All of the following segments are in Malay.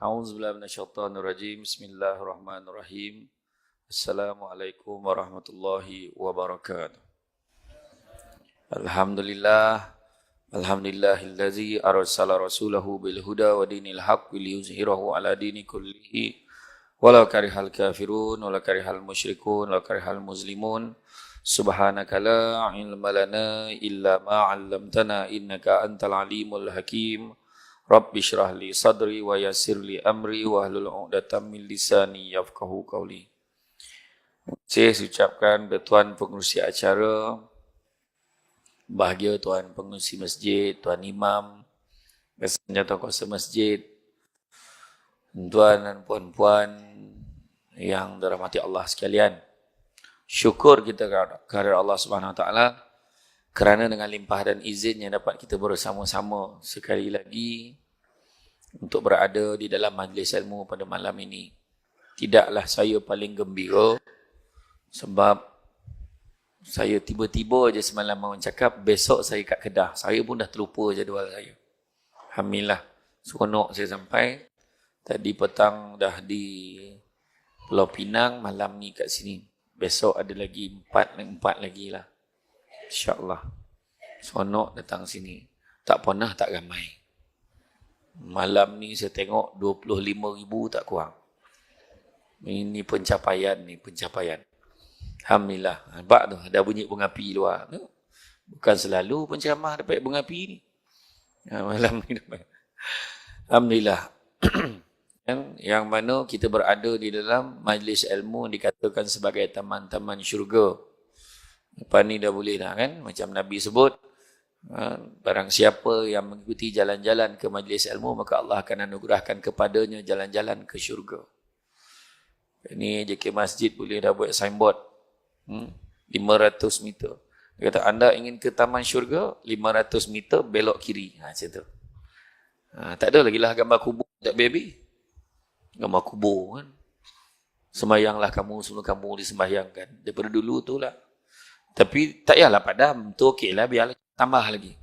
A'udzubillahi minasyaitonirrajim. Bismillahirrahmanirrahim. Assalamualaikum warahmatullahi wabarakatuh. Alhamdulillah. Alhamdulillahillazi arsala rasulahu bil huda wa dinil haqqi liyuzhirahu ala dini kullihi walau karihal kafirun walau karihal musyrikun walau karihal muslimun. Subhanaka la ilma lana illa ma 'allamtana innaka antal alimul hakim. Rabbi syrah li sadri wa yassir li amri wa hlul 'uqdatam min lisani yafqahu qawli. Saya ucapkan kepada tuan pengerusi acara, bahagia tuan pengerusi masjid, tuan imam, biasanya tuan kuasa masjid, tuan dan puan-puan yang dirahmati Allah sekalian. Syukur kita kepada Allah Subhanahu Wa Taala kerana dengan limpah dan izin yang dapat kita bersama-sama sekali lagi untuk berada di dalam majlis ilmu pada malam ini. Tidaklah saya paling gembira sebab saya tiba-tiba je semalam mau cakap besok saya kat Kedah. Saya pun dah terlupa jadual saya. Alhamdulillah, seronok saya sampai. Tadi petang dah di Pulau Pinang, malam ni kat sini. Besok ada lagi empat lagi lah. InsyaAllah. Seronok datang sini. Tak pernah tak ramai. Malam ni saya tengok 25,000 tak kurang. Ini pencapaian ni, pencapaian. Alhamdulillah. Nampak tu, ada bunyi bunga api luar. Bukan selalu penceramah dapat bunga api ni. Malam ni dapat. Alhamdulillah. Yang mana kita berada di dalam majlis ilmu dikatakan sebagai taman-taman syurga. Lepas ni dah boleh dah kan, macam Nabi sebut, barang siapa yang mengikuti jalan-jalan ke majlis ilmu, maka Allah akan anugerahkan kepadanya jalan-jalan ke syurga. Ini JK Masjid boleh dah buat signboard 500 meter. Dia kata, anda ingin ke taman syurga, 500 meter belok kiri. Macam tu. Tak ada lagi lah gambar kubur, tak baby. Gambar kubur kan. Sembahyanglah kamu, semua kamu disembahyangkan. Daripada dulu tu lah. Tapi tak payahlah padam. Tu okey lah, biarlah tambah lagi.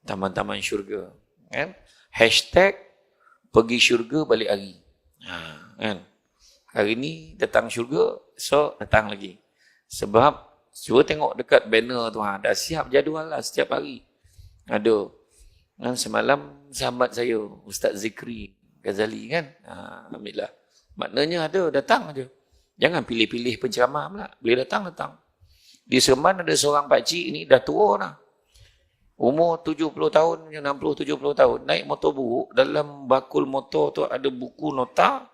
Taman-taman syurga. Kan? Hashtag pergi syurga balik hari. Kan? Hari ni datang syurga, so datang lagi. Sebab, cuba tengok dekat banner tu. Dah siap jadual lah setiap hari. Ada. Kan? Semalam sahabat saya, Ustaz Zikri Ghazali kan. Alhamdulillah. Maknanya ada, datang aja. Jangan pilih-pilih penceramah pula. Boleh datang. Di Seremban ada seorang pakcik ni dah tua dah. Umur 70 tahun, 60-70 tahun. Naik motor buruk. Dalam bakul motor tu ada buku nota.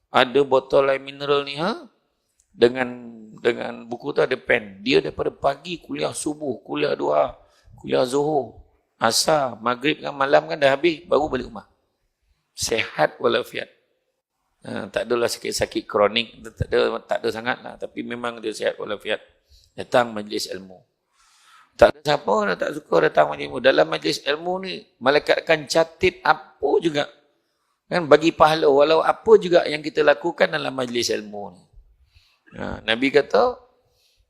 Ada botol air mineral ni. Dengan buku tu ada pen. Dia daripada pagi kuliah subuh, kuliah duha, kuliah zuhur, asar, maghrib kan, malam kan dah habis. Baru balik rumah. Sehat walafiat. Tak adalah sakit-sakit kronik. Tak ada sangat lah. Tapi memang dia sehat walafiat. Datang majlis ilmu. Tak ada siapa dah tak suka datang majlis ilmu. Dalam majlis ilmu ni, malaikat akan catat apa juga. Kan, bagi pahala. Walau apa juga yang kita lakukan dalam majlis ilmu ni. Nabi kata,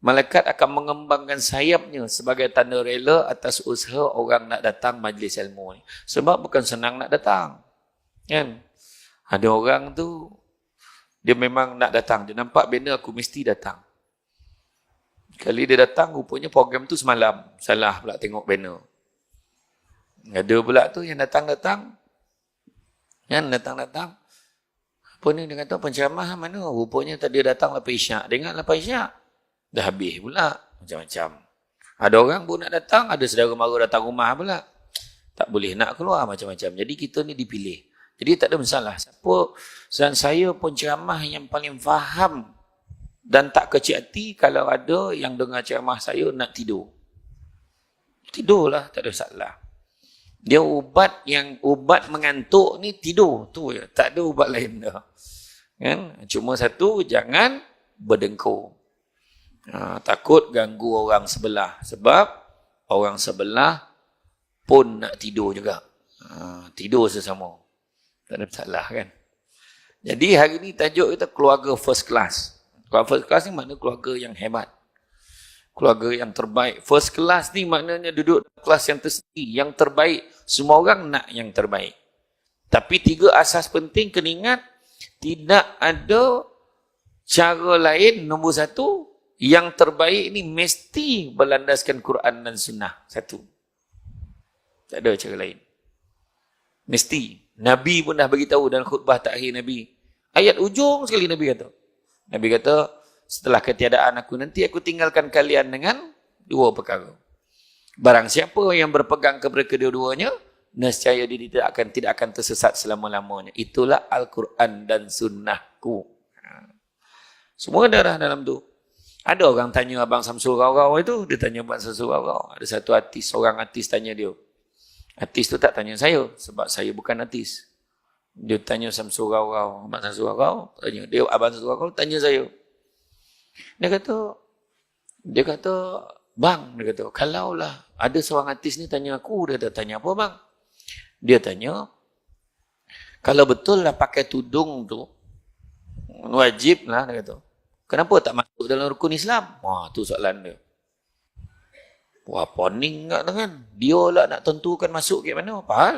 malaikat akan mengembangkan sayapnya sebagai tanda rela atas usaha orang nak datang majlis ilmu ni. Sebab bukan senang nak datang. Kan? Ada orang tu, dia memang nak datang. Dia nampak banner, aku mesti datang. Kali dia datang, rupanya program tu semalam. Salah pula tengok banner. Ada pula tu yang datang-datang. Yang datang-datang. Apa ni, dia kata penceramah mana? Rupanya tadi dia datang lepas isyak. Dia ingat lepas isyak. Dah habis pula. Macam-macam. Ada orang pun nak datang, ada saudara mara datang rumah pula. Tak boleh nak keluar macam-macam. Jadi kita ni dipilih. Jadi tak ada masalah. Siapa, dan saya pun ceramah yang paling faham dan tak kecil hati kalau ada yang dengar ceramah saya nak tidur. Tidurlah, tak ada masalah. Dia ubat mengantuk ni tidur. Tu je. Tak ada ubat lain dah. Kan? Cuma satu, jangan berdengkur. Takut ganggu orang sebelah. Sebab orang sebelah pun nak tidur juga. Tidur sesama. Tak ada masalah kan. Jadi hari ni tajuk kita keluarga first class. Keluarga first class ni makna keluarga yang hebat. Keluarga yang terbaik. First class ni maknanya duduk kelas yang tersendiri, yang terbaik. Semua orang nak yang terbaik. Tapi 3 asas penting kena ingat. Tidak ada cara lain. Nombor 1, yang terbaik ni mesti berlandaskan Quran dan Sunnah. 1. Tak ada cara lain. Mesti. Nabi pun dah beritahu dalam khutbah takhir Nabi. Ayat ujung sekali Nabi kata. Nabi kata, setelah ketiadaan aku nanti, aku tinggalkan kalian dengan 2 perkara. Barang siapa yang berpegang kepada kedua-duanya, nescaya dia tidak akan tersesat selama-lamanya. Itulah Al-Quran dan Sunnahku. Semua darah dalam tu. Ada orang tanya Abang Samsul Rau-Rau itu, dia tanya Abang Samsul Rau-Rau. Ada satu artis, seorang artis tanya dia. Artis tu tak tanya saya, sebab saya bukan artis. Dia tanya Samsul Rau-Rau, Abang Samsul Rau-Rau, tanya dia, Abang Samsul Rau-Rau tanya saya. Dia kata, bang, dia kata, kalaulah ada seorang artis ni tanya aku, dia tanya apa bang? Dia tanya, kalau betul lah pakai tudung tu, wajib lah, dia kata. Kenapa tak masuk dalam rukun Islam? Wah, tu soalan dia. Wah, poning kat kan. Dia lah nak tentukan masuk ke mana. Apa hal?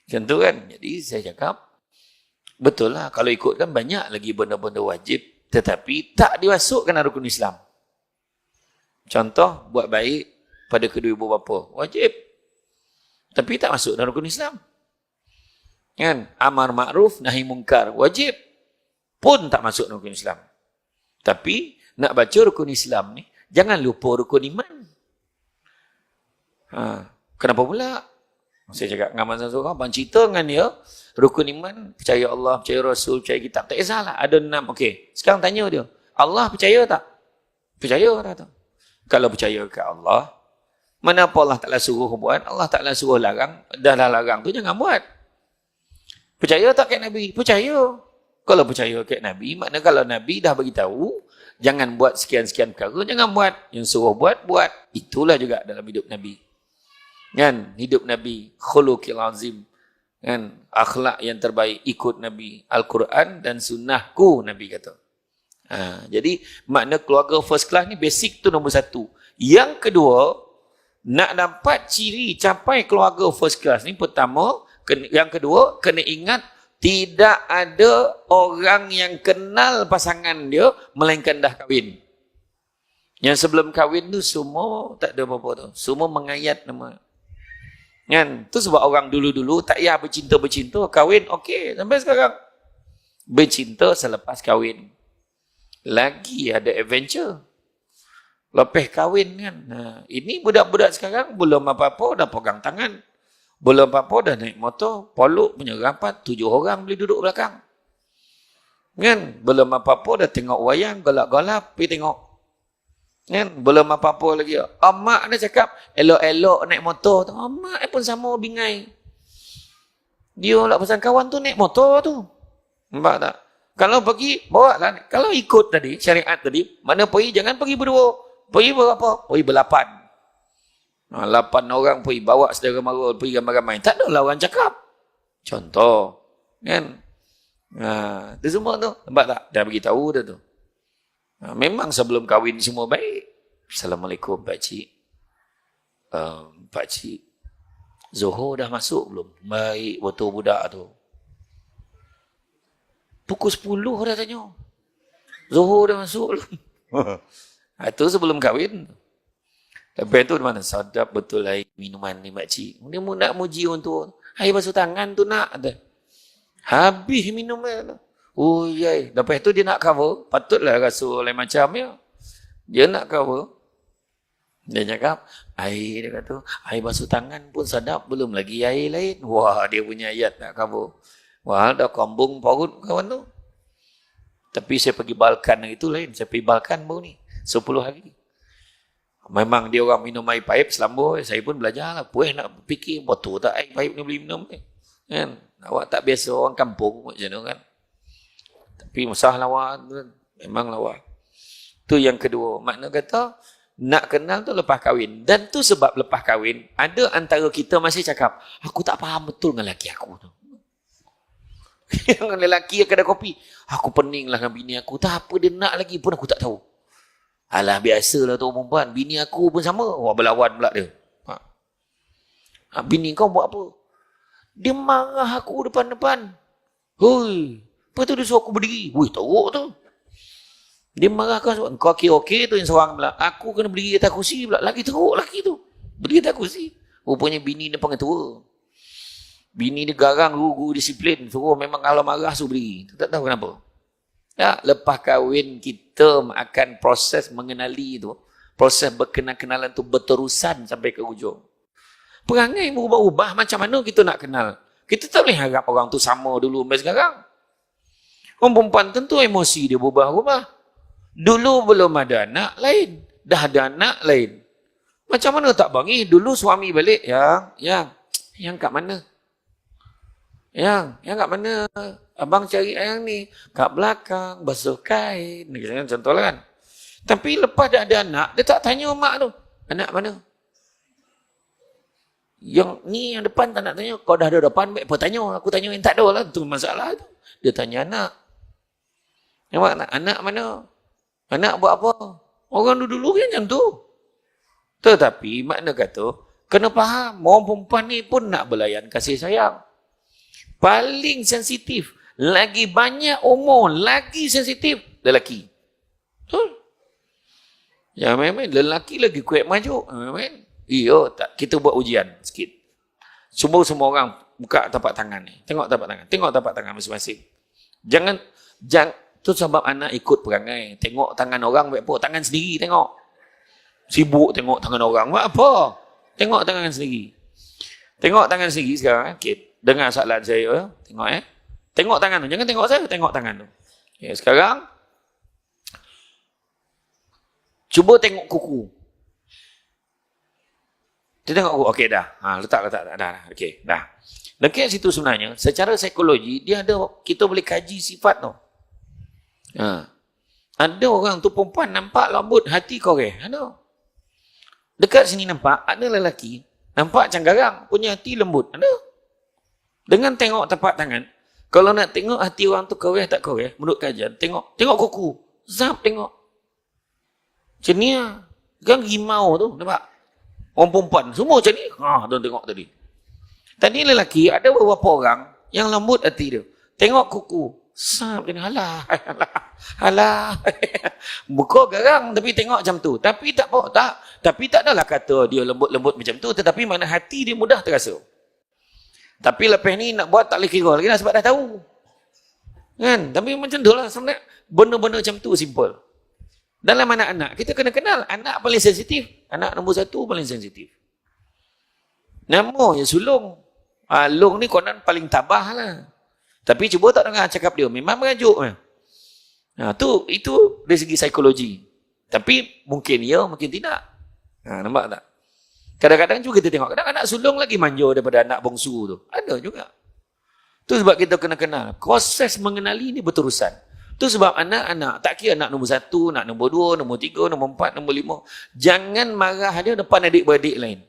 Macam tu kan. Jadi saya cakap, betul lah. Kalau ikutkan banyak lagi benda-benda wajib. Tetapi tak dimasukkan dalam rukun Islam. Contoh, buat baik pada kedua ibu bapa. Wajib. Tapi tak masuk dalam rukun Islam. Kan? Amar ma'ruf, nahi mungkar. Wajib. Pun tak masuk dalam rukun Islam. Tapi, nak baca rukun Islam ni, jangan lupa rukun iman. Kenapa pula? Saya cakap dengan Abang Samsul, abang cerita dengan dia, rukun iman, percaya Allah, percaya Rasul, percaya kitab. Tak kisahlah, ada 6. Okey, sekarang tanya dia, Allah percaya tak? Percaya kata. Kalau percaya ke Allah, mana apa Allah Ta'ala suruh buat, Allah Ta'ala suruh larang, dah larang tu jangan buat. Percaya tak ke Nabi? Percaya. Kalau percaya ke Nabi, makna kalau Nabi dah beritahu, jangan buat sekian-sekian perkara, jangan buat. Yang suruh buat, buat. Itulah juga dalam hidup Nabi. Kan? Hidup Nabi, khuluqil azim. Kan? Akhlak yang terbaik, ikut Nabi. Al-Quran dan Sunnahku, Nabi kata. Jadi, makna keluarga first class ni, basic tu nombor 1. Yang kedua, nak dapat ciri capai keluarga first class ni, pertama, yang kedua, kena ingat, tidak ada orang yang kenal pasangan dia, melainkan dah kahwin. Yang sebelum kahwin tu semua tak ada apa-apa tu. Semua mengayat nama. Kan? Tu sebab orang dulu-dulu tak payah bercinta-bercinta, kahwin okey sampai sekarang. Bercinta selepas kahwin. Lagi ada adventure. Lepas kahwin kan. Ini budak-budak sekarang belum apa-apa dah pegang tangan. Belum apa-apa dah naik motor, poluk punya rapat, 7 orang boleh duduk belakang. Kan? Belum apa-apa dah tengok wayang, galak-galak, pergi tengok. Kan? Belum apa-apa lagi. Mak dia cakap, elok-elok naik motor tu. Mak pun sama bingai. Dia lah pesan kawan tu naik motor tu. Nampak tak? Kalau pergi, bawa lah. Kalau ikut tadi, syariat tadi, mana pergi, jangan pergi berdua. Pergi berapa? Pergi ber-8. 8 orang pergi bawa saudara mara pergi ramai-ramai. Tak adalah orang cakap. Contoh. Kan? Itu semua tu. Nampak tak? Dah beritahu dah tu. Memang sebelum kahwin semua baik. Assalamualaikum pakcik. Pakcik. Zohor dah masuk belum? Baik betul budak tu. Pukul 10 dah tanya. Zohor dah masuk belum? Itu sebelum kahwin. Lepas tu mana? Sedap betul air minuman ni makcik. Dia nak muji untuk air basuh tangan tu nak. Habis minumnya. Oh yai. Lepas tu dia nak cover. Patutlah rasa lain macam ya. Dia nak cover. Dia cakap, air dia kata, air basuh tangan pun sedap. Belum lagi air lain. Wah, dia punya ayat nak cover. Wah, dah kambung parut kawan tu. Tapi saya pergi Balkan itu lain. Saya pergi Balkan baru ni. 10 hari. Memang dia orang minum air paip selamba, saya pun belajar lah. Puas nak fikir, betul tak air paip ni boleh minum ni? Kan? Awak tak biasa orang kampung macam tu kan? Tapi musah lawa, memang lawa. Tu yang kedua. Makna kata, nak kenal tu lepas kahwin. Dan tu sebab lepas kahwin, ada antara kita masih cakap, aku tak faham betul dengan lelaki aku tu. Dengan lelaki yang kedai kopi, aku pening lah dengan bini aku. Tak apa dia nak lagi pun aku tak tahu. Alah biasalah tu perempuan. Bini aku pun sama. Wah berlawan pula dia. Bini kau buat apa? Dia marah aku depan-depan. Hoi, lepas tu dia suruh aku berdiri. Wih, teruk tu. Dia marah aku, kau okey-okey tu yang seorang pula. Aku kena berdiri atas kursi pula. Lagi teruk lagi tu. Berdiri atas kursi. Rupanya bini dia pengetua. Bini dia garang guru disiplin. Suruh memang kalau marah suruh berdiri. Tak tahu kenapa. Ya, lepas kahwin kita akan proses mengenali tu. Proses berkenal-kenalan tu berterusan sampai ke ujung. Perangai berubah-ubah macam mana kita nak kenal. Kita tak boleh harap orang tu sama dulu sampai sekarang. Orang perempuan tentu emosi dia berubah-ubah. Dulu belum ada anak lain. Dah ada anak lain. Macam mana tak bangi? Dulu suami balik. Yang kat mana? Yang kat mana? Abang cari yang ni. Kat belakang. Basuh kain. Contoh lah kan. Tapi lepas dah ada anak, dia tak tanya mak tu. Anak mana? Yang ni yang depan tak nak tanya. Kau dah ada depan, baik apa tanya. Aku tanya yang tak ada lah. Itu masalah tu. Dia tanya anak. Anak mana? Anak buat apa? Orang dulu kan macam tu. Tetapi makna kata, kena faham, orang perempuan ni pun nak belayan kasih sayang. Paling sensitif. Lagi banyak umur, lagi sensitif lelaki. Betul? Ya memang lelaki lagi kuat maju. Memang. Tak. Kita buat ujian sikit. Semua orang buka tapak tangan ni. Tengok tapak tangan. Tengok tapak tangan masing-masing. Jangan tu sebab anak ikut perangai. Tengok tangan orang buat apa? Tangan sendiri tengok. Sibuk tengok tangan orang buat apa? Tengok tangan sendiri. Tengok tangan sendiri sekarang. Okay. Dengar soalan saya. Tengok Tengok tangan tu. Jangan tengok saya. Tengok tangan tu. Okay. Sekarang. Cuba tengok kuku. Kita tengok kuku. Okey dah. Letak. Dah. Okey dah. Dekat situ sebenarnya. Secara psikologi. Dia ada. Kita boleh kaji sifat tu. Ada orang tu perempuan nampak lembut, hati korek. Ada. Dekat sini nampak, ada lelaki, nampak macam garang, punya hati lembut. Ada. Dengan tengok tapak tangan, kalau nak tengok hati orang tu korek tak korek, menurut kajian, tengok kuku. Zap tengok. Macam ni lah. Kan rimau tu, nampak? Orang perempuan, semua macam ni. Tuan tengok tadi. Tadi lelaki, ada beberapa orang yang lembut hati dia. Tengok kuku. Sap dia ni, alah. Buka garang tapi tengok macam tu. Tapi tak apa, tak. Tapi tak adalah kata dia lembut-lembut macam tu. Tetapi mana hati dia mudah terasa. Tapi lepas ni nak buat tak boleh kira lagi lah sebab dah tahu. Kan? Tapi macam tu lah sebenarnya. Benda-benda macam tu simple. Dalam anak-anak, kita kena kenal. Anak paling sensitif. Anak nombor 1 paling sensitif. Nama yang sulung. Long ni konon paling tabah lah. Tapi cuba tak dengar cakap dia. Memang merajuk. Itu dari segi psikologi. Tapi mungkin ya, mungkin tidak. Nampak tak? Kadang-kadang juga kita tengok. Kadang anak sulung lagi manja daripada anak bongsu tu. Ada juga. Itu sebab kita kena kenal. Proses mengenali ni berterusan. Itu sebab anak-anak, tak kira anak nombor 1, anak nombor 2, nombor 3, nombor 4, nombor 5. Jangan marah dia depan adik-beradik lain.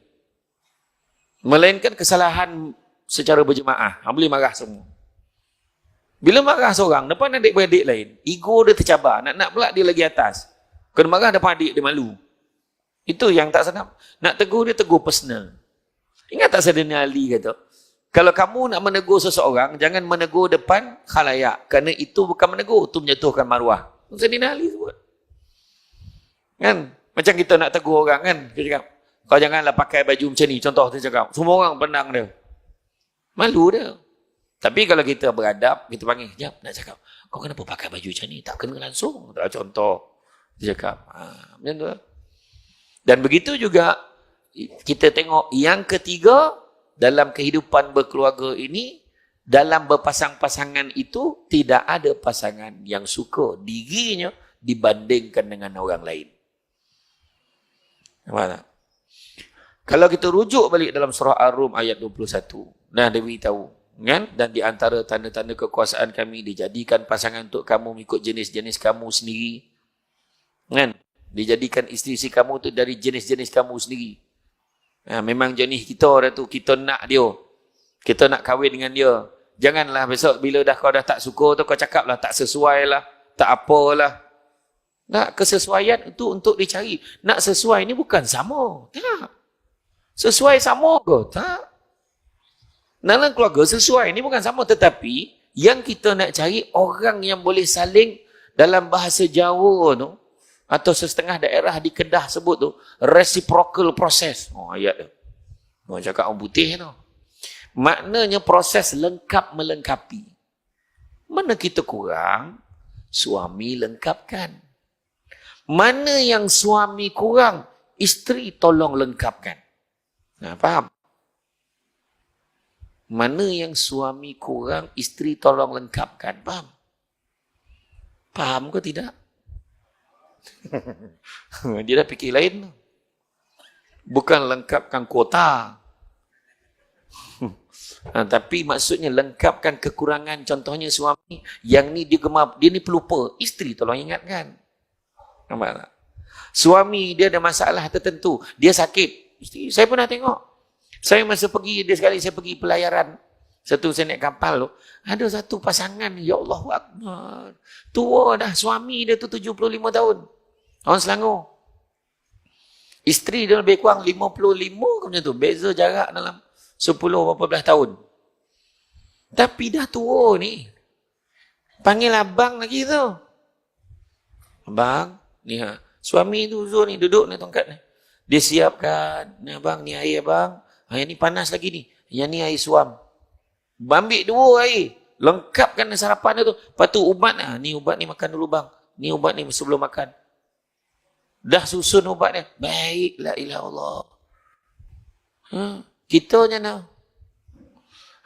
Melainkan kesalahan secara berjemaah. Boleh marah semua. Bila marah seorang, depan adik-beradik lain, ego dia tercabar. Nak pula dia lagi atas. Kena marah depan adik, dia malu. Itu yang tak senang. Nak tegur dia, tegur personal. Ingat tak Sayyidina Ali kata, kalau kamu nak menegur seseorang, jangan menegur depan khalayak. Kerana itu bukan menegur, itu menjatuhkan maruah. Sayyidina Ali sebut. Kan? Macam kita nak tegur orang kan, kita cakap, kau janganlah pakai baju macam ni. Contoh dia cakap, semua orang pandang dia. Malu dia. Tapi kalau kita beradab, kita panggil, jap, nak cakap, kau kenapa pakai baju macam ni? Tak kena langsung. Tak contoh. Dia cakap, macam tu. Dan begitu juga, kita tengok yang ketiga, dalam kehidupan berkeluarga ini, dalam berpasang-pasangan itu, tidak ada pasangan yang suka dirinya dibandingkan dengan orang lain. Nampak tak? Kalau kita rujuk balik dalam surah Ar-Rum ayat 21, nah dia beritahu, kan? Dan di antara tanda-tanda kekuasaan kami dijadikan pasangan untuk kamu mengikut jenis-jenis kamu sendiri. Kan? Dijadikan isteri kamu tu dari jenis-jenis kamu sendiri. Memang jenis kita dah tu, kita nak dia. Kita nak kahwin dengan dia. Janganlah besok bila dah kau dah tak suka tu kau cakap lah tak sesuai lah, tak apalah. Nak kesesuaian itu untuk dicari. Nak sesuai ni bukan sama. Tak. Sesuai sama ke? Tak. Dalam keluarga sesuai, ini bukan sama, tetapi yang kita nak cari orang yang boleh saling dalam bahasa Jawa tu, atau setengah daerah di Kedah sebut tu, reciprocal process. Oh, ayat tu. Orang cakap orang putih tu. Maknanya proses lengkap melengkapi. Mana kita kurang, suami lengkapkan. Mana yang suami kurang, isteri tolong lengkapkan. Nah, faham? Mana yang suami kurang, isteri tolong lengkapkan. Faham? Faham ke tidak? Dia dah fikir lain. Bukan lengkapkan kuota. Tapi maksudnya lengkapkan kekurangan. Contohnya suami, yang ni dia gemar, dia ni pelupa. Isteri tolong ingatkan. Nampak tak? Suami dia ada masalah tertentu. Dia sakit. Isteri, saya pernah tengok. Saya masa pergi, dia sekali saya pergi pelayaran. Satu saya naik kapal tu. Ada satu pasangan, ya Allah Akbar. Tua dah, suami dia tu 75 tahun. Orang Selangor. Isteri dia lebih kurang 55 ke macam tu. Beza jarak dalam 10 berapa belas tahun. Tapi dah tua ni. Panggil abang lagi tu. Abang, ni ha. Suami tu Zul ni duduk ni tongkat ni. Dia siapkan, ni abang, ni air abang. Yang ni panas lagi ni. Yang ni air suam. Ambil dua air. Lengkapkan sarapan dia tu. Lepas tu ubat lah. Ni ubat ni makan dulu bang. Ni ubat ni sebelum makan. Dah susun ubat dia. Baik, la ilaha Allah. Kita je nak.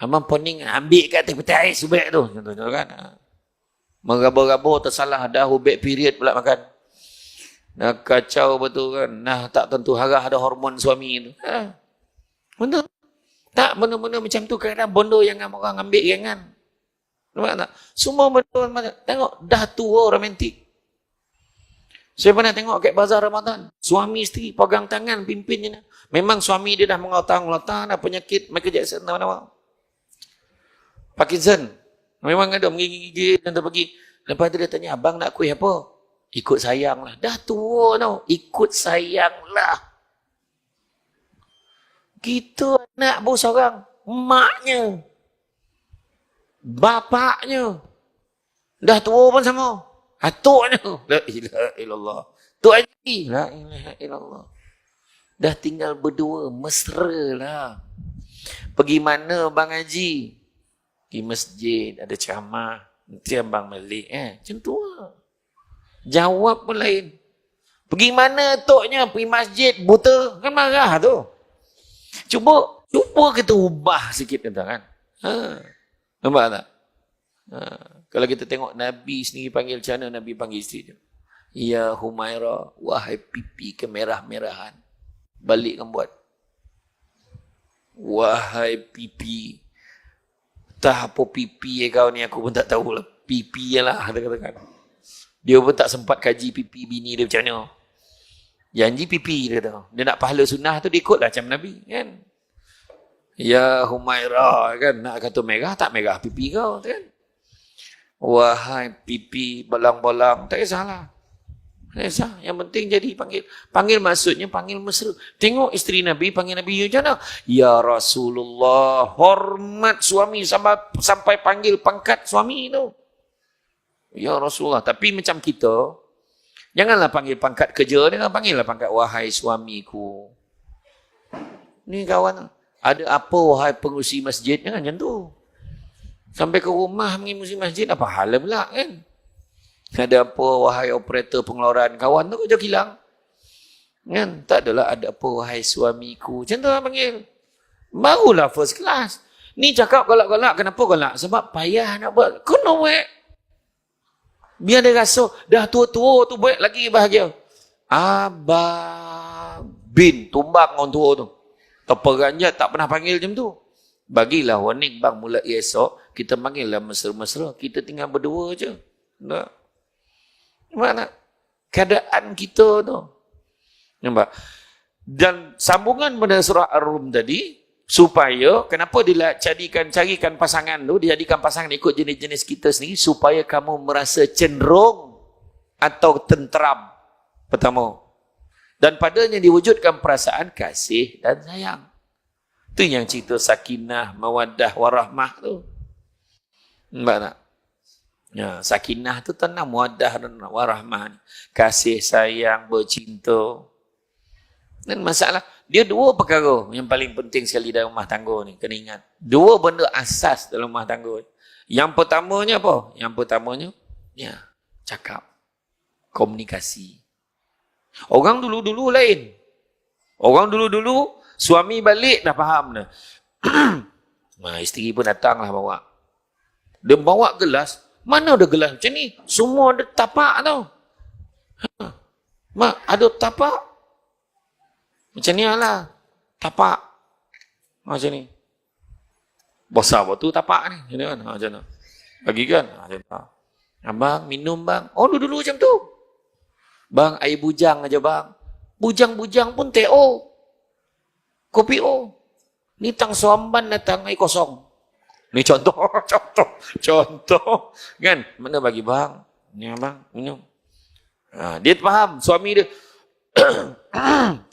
Abang poning ambil kat tepi air subek tu. Contoh kan. Meraba-raba tersalah. Dah ubat period pula makan. Dah kacau betul kan. Nah tak tentu harah ada hormon suami tu. Betul. Tak benda-benda macam tu kadang bondo yang orang ambil jangan. Nampak tak? Semua benda tengok dah tua romantik. Saya pernah tengok kat bazar Ramadan. Suami isteri pegang tangan pimpinnya. Memang suami dia dah mengotak-ngotak dah penyakit Michael Jackson nama-nama. Parkinson. Memang ada menggigit dan terpergi. Lepas tu dia tanya, abang nak kuih apa? Ikut sayang lah. Dah tua tau. Ikut sayang lah. Kita anak bos orang. Maknya. Bapaknya. Dah tua pun sama. Atuknya. La ilaha illallah. Tuk Haji. La ilaha illallah. Dah tinggal berdua. Mesra lah. Pergi mana Bang Haji? Pergi masjid. Ada ceramah. Nanti abang balik. Macam tu lah. Jawab pun lain. Pergi mana toknya? Pergi masjid. Buta. Kan marah tu. Cuba kita ubah sikit kata kan. Nampak tak? Kalau kita tengok Nabi sendiri panggil macam mana Nabi panggil isteri dia. Ya Humaira, wahai pipi kemerah-merahan. Balik kan buat. Wahai pipi. Tak apa pipi kau ni aku pun tak tahu lah. Pipi lah kata-katakan. Dia pun tak sempat kaji pipi bini dia macam mana. Janji pipi dia kata. Dia nak pahala sunnah tu dia ikutlah macam Nabi kan. Ya Humaira kan. Nak kata merah tak merah pipi kau kan. Wahai pipi balang-balang. Tak kisahlah. Tak kisah. Yang penting jadi panggil. Panggil maksudnya panggil mesra. Tengok isteri Nabi panggil Nabi macam mana. Ya Rasulullah. Hormat suami sampai panggil pangkat suami tu. Ya Rasulullah. Tapi macam kita. Janganlah panggil pangkat kerja. Dia panggillah pangkat wahai suamiku. Ni kawan. Ada apa wahai pengurusi masjid. Jangan macam tu. Sampai ke rumah mengurusi masjid. Apa hal pula kan. Ada apa wahai operator pengeluaran. Kawan tu kerja kilang. Kan. Tak adalah ada apa wahai suamiku. Macam tu lah panggil. Barulah first class. Ni cakap galak-galak. Kenapa galak? Sebab payah nak buat. Kena buat. Biar dia rasa dah tua-tua tu buat lagi bahagia. Abang bin tumbang orang tua tu. Terperanjat tak pernah panggil macam tu. Bagilah warning bang mulai esok. Kita panggillah mesra-mesra. Kita tinggal berdua je. Tak? Mana? Keadaan kita tu. Nampak? Dan sambungan pada surah Ar-Rum tadi. Supaya, kenapa dia carikan pasangan tu, dia jadikan pasangan ikut jenis-jenis kita sendiri, supaya kamu merasa cenderung atau tenteram. Pertama. Dan padanya diwujudkan perasaan kasih dan sayang. Tu yang cerita sakinah, mawaddah, warahmah tu. Nampak tak? Ya, sakinah tu tenang, mawaddah dan warahmah ni. Kasih sayang, bercinta. Dan masalah, dia dua perkara yang paling penting sekali dalam rumah tangga ni. Kena ingat. Dua benda asas dalam rumah tangga. Yang pertamanya apa? Yang pertamanya, ya, cakap. Komunikasi. Orang dulu-dulu lain. Orang dulu-dulu, suami balik dah faham dah. Isteri pun datanglah bawa. Dia bawa gelas. Mana ada gelas macam ni? Semua ada tapak tau. Mak, ada tapak. Macam ni lah. Tapak. Macam ni. Besar betul tapak ni. Macam kan? Macam mana? Bagi kan? Macam tu. Abang, minum bang. Oh, dulu-dulu macam tu. Bang, air bujang aja bang. Bujang-bujang pun TO. Kopi O. Ni tang suamban datang air kosong. Ni contoh. Contoh. Kan? Mana bagi bang? Ni abang, minum. Dia faham. Suami dia.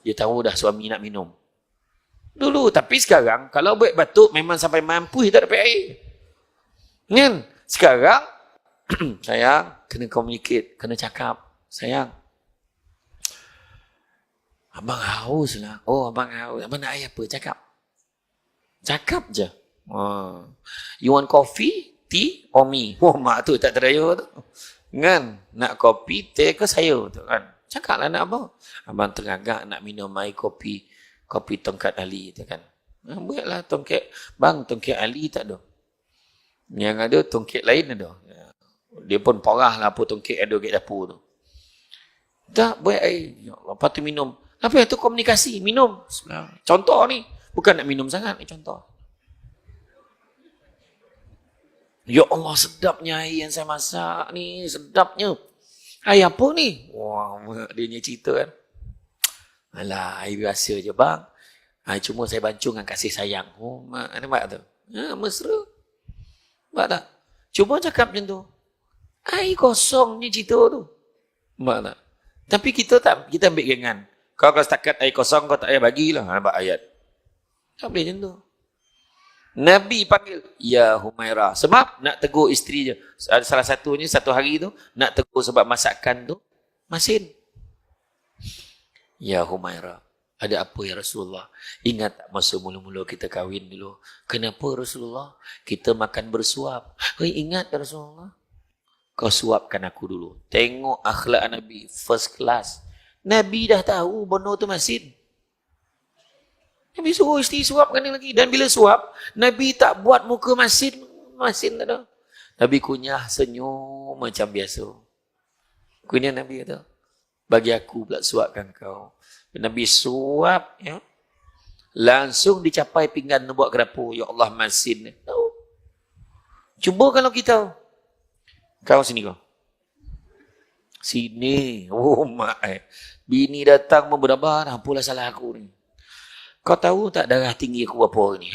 Dia tahu dah suami nak minum. Dulu. Tapi sekarang, kalau buat batuk, memang sampai mampu tak dapat air. Kan? Sekarang, sayang, kena communicate. Kena cakap. Sayang. Abang haus lah. Oh, abang haus. Abang nak air apa? Cakap. Cakap je. You want coffee, tea, or me? Oh, mak tu tak teraya tu. Kan? Nak kopi, teh ke saya tu kan? Cakaplah nak apa? Abang teragak nak minum air kopi tongkat Ali tu kan? Buatlah tongkat. Bang, tongkat Ali tak ada. Yang ada tongkat lain ada. Dia pun parah lah apa tongkat ada kat dapur tu. Tak, buat air. Ya Allah, lepas tu minum. Apa yang tu komunikasi? Minum. Contoh ni. Bukan nak minum sangat ni contoh. Ya Allah, sedapnya air yang saya masak ni. Sedapnya. Air apa ni? Wah, dia punya cerita kan. Alah, air biasa je bang. Cuma saya bancung dengan kasih sayang. Oh, nampak tu? Mesra. Nampak tak? Cuba cakap macam tu. Air kosong ni cerita tu. Nampak tak? Tapi kita ambil gengan. Kalau setakat air kosong, kau tak payah bagilah. Nampak ayat. Tak boleh macam tu. Nabi panggil, Ya Humairah. Sebab nak tegur isteri je. Salah satunya, satu hari tu, nak tegur sebab masakan tu, masin. Ya Humairah. Ada apa ya Rasulullah? Ingat tak masa mula-mula kita kahwin dulu? Kenapa Rasulullah? Kita makan bersuap. Ingat ya Rasulullah? Kau suapkan aku dulu. Tengok akhlak Nabi. First class. Nabi dah tahu benda tu masin. Nabi suruh isteri suapkan dia lagi. Dan bila suap, Nabi tak buat muka masin. Masin tak ada. Nabi kunyah senyum macam biasa. Kunyah Nabi kata, bagi aku pula suapkan kau. Nabi suap, ya. Langsung dicapai pinggan buat ke dapur. Ya Allah, masin. Tahu. Cuba kalau kita. Kau sini kau. Sini. Oh, mak. Bini datang memberabar. Apalah salah aku ni. Kau tahu tak darah tinggi aku berapa ni?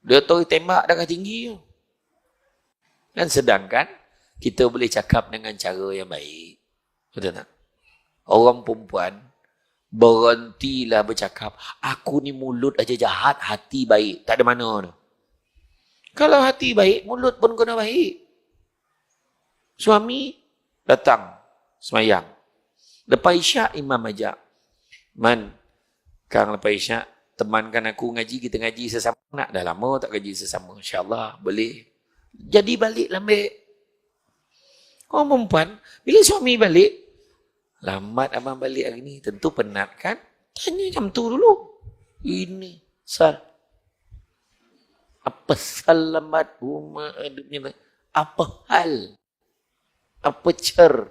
Dia tahu tembak darah tinggi. Dan sedangkan, kita boleh cakap dengan cara yang baik. Betul tak? Orang perempuan, berhentilah bercakap, aku ni mulut aja jahat, hati baik. Tak ada mana tu. Kalau hati baik, mulut pun kena baik. Suami datang, semayang. Lepas isyak, imam ajak. Kang lepas isyak, temankan aku ngaji, kita ngaji sesama. Nak dah lama tak ngaji sesama. InsyaAllah, boleh. Jadi balik lambat. Orang perempuan, bila suami balik, lambat abang balik hari ni, tentu penat kan? Tanya macam tu dulu. Ini, sal. Apa sal lambat? Apa hal? Apa cer?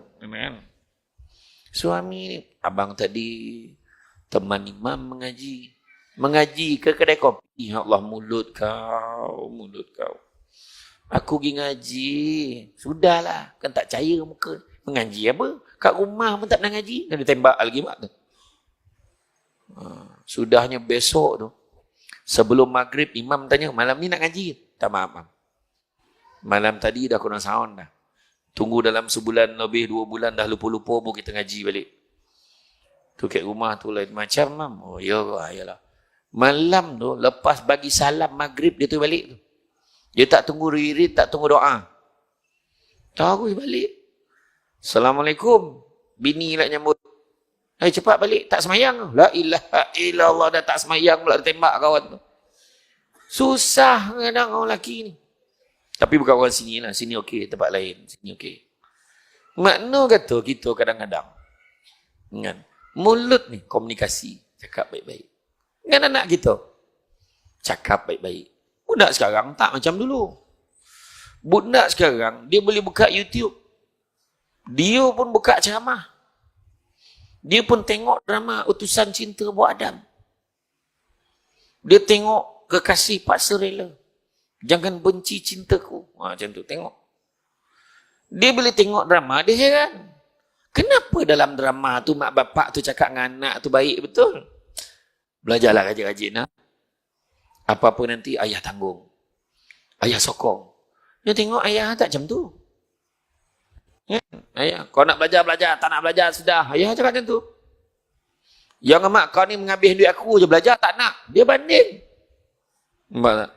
Suami ni, abang tadi teman imam mengaji. Mengaji ke kedai kopi. Ya Allah, mulut kau. Aku pergi ngaji. Sudahlah. Kan tak percaya muka. Mengaji apa? Kat rumah pun tak pernah ngaji. Dan dia tembak lagi mak tu. Sudahnya besok tu. Sebelum maghrib, imam tanya, malam ni nak ngaji? Tak maaf. Malam tadi dah kurang sound dah. Tunggu dalam sebulan lebih, 2 bulan dah lupa-lupa pun kita ngaji balik. Tu kat rumah tu lain macam, mam. Oh, yalah. Malam tu, lepas bagi salam maghrib, dia tu balik tu. Dia tak tunggu wirid, tak tunggu doa. Terus balik. Assalamualaikum. Bini nak nyambut. Cepat balik. Tak semayang. La ilaha illallah, dah tak semayang pula, tembak kawan tu. Susah kadang orang lelaki ni. Tapi bukan orang sini lah. Sini okey, tempat lain. Sini okey. Makna kata kita kadang-kadang. Kan? Mulut ni komunikasi. Cakap baik-baik. Dengan anak kita. Cakap baik-baik. Budak sekarang tak macam dulu. Budak sekarang, dia boleh buka YouTube. Dia pun buka ceramah. Dia pun tengok drama Utusan Cinta Buat Adam. Dia tengok Kekasih Paksa Rela. Jangan Benci Cintaku. Macam tu, tengok. Dia boleh tengok drama, dia heran. Kenapa dalam drama tu mak bapak tu cakap dengan anak tu baik betul? Belajarlah rajin-rajin. Apa-apa nanti ayah tanggung. Ayah sokong. Dia tengok ayah tak macam tu. Ya, ayah, kau nak belajar, tak nak belajar, sudah. Ayah cakap macam tu. Yang mak kau ni menghabis duit aku je, belajar tak nak. Dia banding. Nampak tak?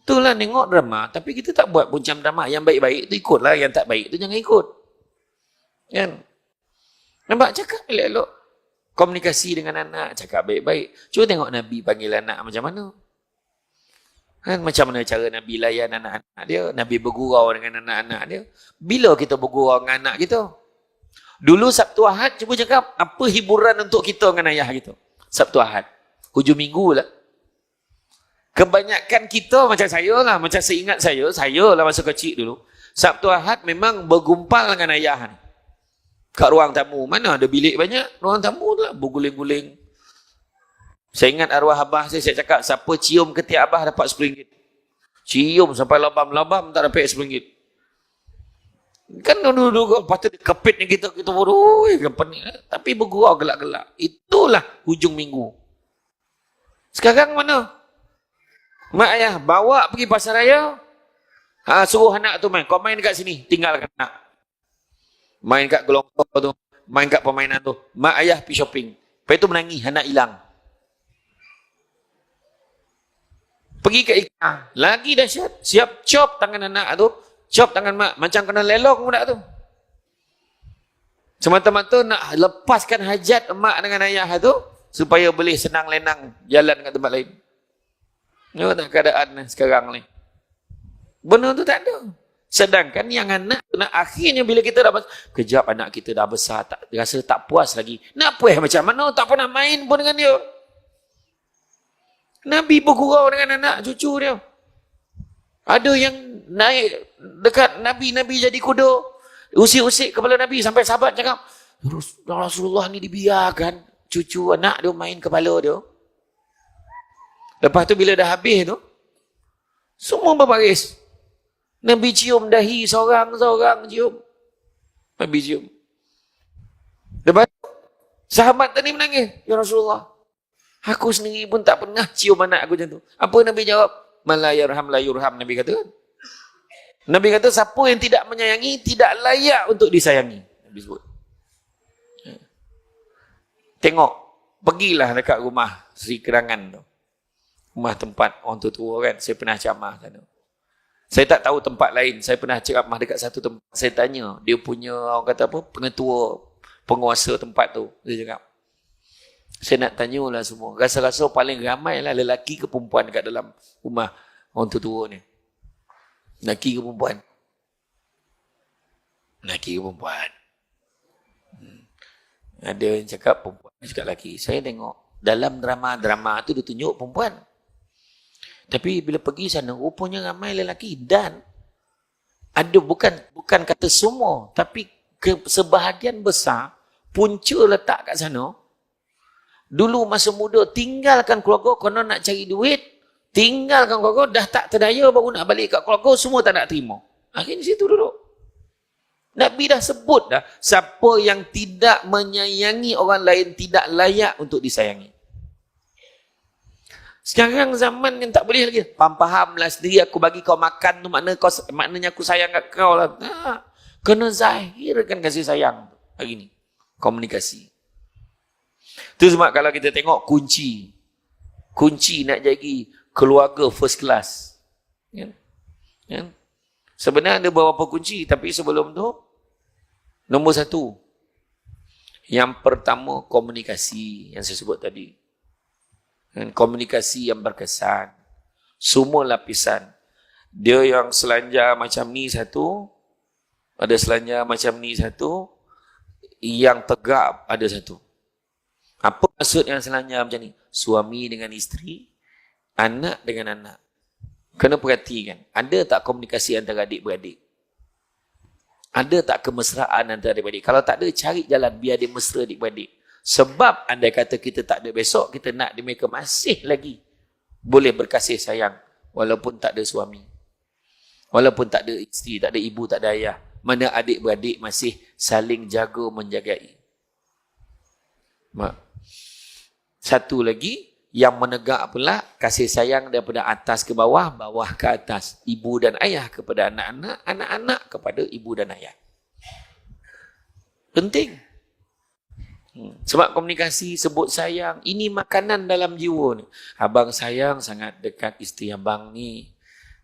Itulah tengok drama. Tapi kita tak buat macam drama. Yang baik-baik tu ikutlah. Yang tak baik tu jangan ikut. Kan? Nampak? Cakap elok-elok. Komunikasi dengan anak. Cakap baik-baik. Cuba tengok Nabi panggil anak macam mana. Kan? Macam mana cara Nabi layan anak-anak dia. Nabi bergurau dengan anak-anak dia. Bila kita bergurau dengan anak kita? Dulu Sabtu Ahad, cuba cakap. Apa hiburan untuk kita dengan ayah kita? Sabtu Ahad. Hujung minggu lah. Kebanyakan kita macam saya lah. Macam seingat saya lah masa kecil dulu. Sabtu Ahad memang bergumpal dengan ayah ni. Kat ruang tamu. Mana ada bilik banyak? Ruang tamu tu lah. Berguling-guling. Saya ingat arwah abah saya cakap, siapa cium ketiak abah dapat RM10. Cium sampai labam-labam tak dapat RM10. Kan dulu-dulu lepas tu kepitnya kita bodoh. Tapi bergurau gelak-gelak. Itulah hujung minggu. Sekarang mana? Mak ayah bawa pergi pasar raya. Suruh anak tu main. Kau main dekat sini. Tinggalkan anak. Main kat gelongkor tu. Main kat permainan tu. Mak ayah pergi shopping. Lepas tu menangis. Anak hilang. Pergi ke IKEA. Lagi dahsyat. Siap chop tangan anak tu. Chop tangan mak. Macam kena lelong budak tu. Semata-mata nak lepaskan hajat mak dengan ayah tu. Supaya boleh senang lenang jalan ke tempat lain. Tengok tak keadaan sekarang ni. Benda tu tak ada. Sedangkan yang anak akhirnya bila kita dah kejap anak kita dah besar, tak rasa tak puas lagi. Nak puas macam mana? Tak pernah main pun dengan dia. Nabi bergurau dengan anak cucu dia. Ada yang naik dekat Nabi jadi kuda. Usik-usik kepala Nabi sampai sahabat cakap, Rasulullah ni dibiarkan cucu anak dia main kepala dia. Lepas tu bila dah habis tu, semua berbaris. Nabi cium dahi seorang-seorang cium. Nabi cium. Lepas tu, sahabat tadi menangis. Ya Rasulullah, aku sendiri pun tak pernah cium anak aku macam tu. Apa Nabi jawab? Man la yarham la yurham, Nabi kata kan. Nabi kata siapa yang tidak menyayangi tidak layak untuk disayangi. Nabi sebut. Tengok, pergilah dekat rumah Sri Kerangan tu. Rumah tempat orang tua kan. Saya pernah ceramah sana. Saya tak tahu tempat lain. Saya pernah ceramah dekat satu tempat. Saya tanya, dia punya orang kata apa? Pengetua, penguasa tempat tu. Dia cakap, saya nak tanyalah semua. Rasa-rasa paling ramai lah lelaki ke perempuan dekat dalam rumah orang tua ni. Lelaki ke perempuan? Lelaki ke perempuan? Ada yang cakap perempuan, cakap lelaki. Saya tengok dalam drama tu dia tunjuk perempuan. Tapi bila pergi sana, rupanya ramai lelaki. Dan ada bukan kata semua, tapi sebahagian besar punca letak kat sana. Dulu masa muda tinggalkan keluarga kerana nak cari duit, tinggalkan keluarga dah tak terdaya baru nak balik kat keluarga, semua tak nak terima. Akhirnya situ duduk. Nabi dah sebut dah, siapa yang tidak menyayangi orang lain tidak layak untuk disayangi. Sekarang zaman yang tak boleh lagi. Faham-fahamlah sendiri, aku bagi kau makan tu maknanya aku sayang kat kau lah. Kena zahirkan kasih sayang hari ni. Komunikasi. Itu sebab kalau kita tengok kunci kunci nak jadi keluarga first class. Kan? Kan? Sebenarnya ada beberapa kunci, tapi sebelum tu, nombor satu. Yang pertama, komunikasi yang saya sebut tadi. Dan komunikasi yang berkesan. Semua lapisan. Dia yang selanjar macam ni satu, ada selanjar macam ni satu, yang tegap ada satu. Apa maksud yang selanjar macam ni? Suami dengan isteri, anak dengan anak. Kena perhatikan, ada tak komunikasi antara adik-beradik? Ada tak kemesraan antara adik-beradik? Kalau tak ada, cari jalan biar dia mesra adik-beradik. Sebab andai kata kita tak ada besok, kita nak dia mereka masih lagi boleh berkasih sayang walaupun tak ada suami. Walaupun tak ada isteri, tak ada ibu, tak ada ayah. Mana adik-beradik masih saling jaga menjagai. Satu lagi, yang menegak pula kasih sayang daripada atas ke bawah, bawah ke atas. Ibu dan ayah kepada anak-anak, anak-anak kepada ibu dan ayah. Penting. Sebab komunikasi, sebut sayang, ini makanan dalam jiwa ni. Abang sayang sangat dekat isteri abang ni.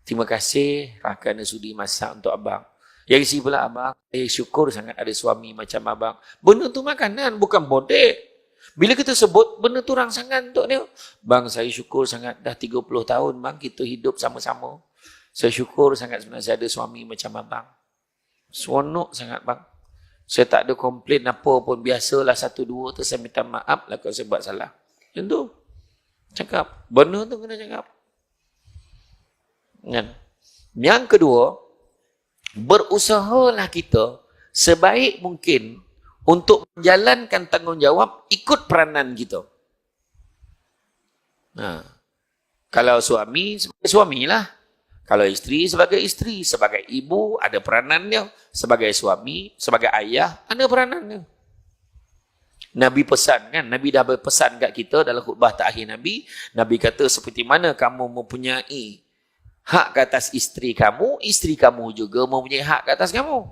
Terima kasih kerana sudi masak untuk abang. Yang isi pula abang, syukur sangat ada suami macam abang. Benda tu makanan, bukan bodek. Bila kita sebut, benda tu rangsangan untuk dia. Bang, saya syukur sangat dah 30 tahun bang, kita hidup sama-sama. Saya syukur sangat sebenarnya saya ada suami macam abang. Seronok sangat bang. Saya tak ada komplain apa pun. Biasalah satu dua tu saya minta maaf lah kalau saya buat salah. Macam tu. Cakap. Benda tu kena cakap. Yang kedua, berusahalah kita sebaik mungkin untuk menjalankan tanggungjawab ikut peranan kita. Kalau suami, sebagai suamilah. Kalau isteri, sebagai ibu, ada peranannya. Sebagai suami, sebagai ayah, ada peranannya. Nabi pesan kan, Nabi dah berpesan kat kita dalam khutbah terakhir Nabi. Nabi kata, seperti mana kamu mempunyai hak ke atas isteri kamu juga mempunyai hak ke atas kamu.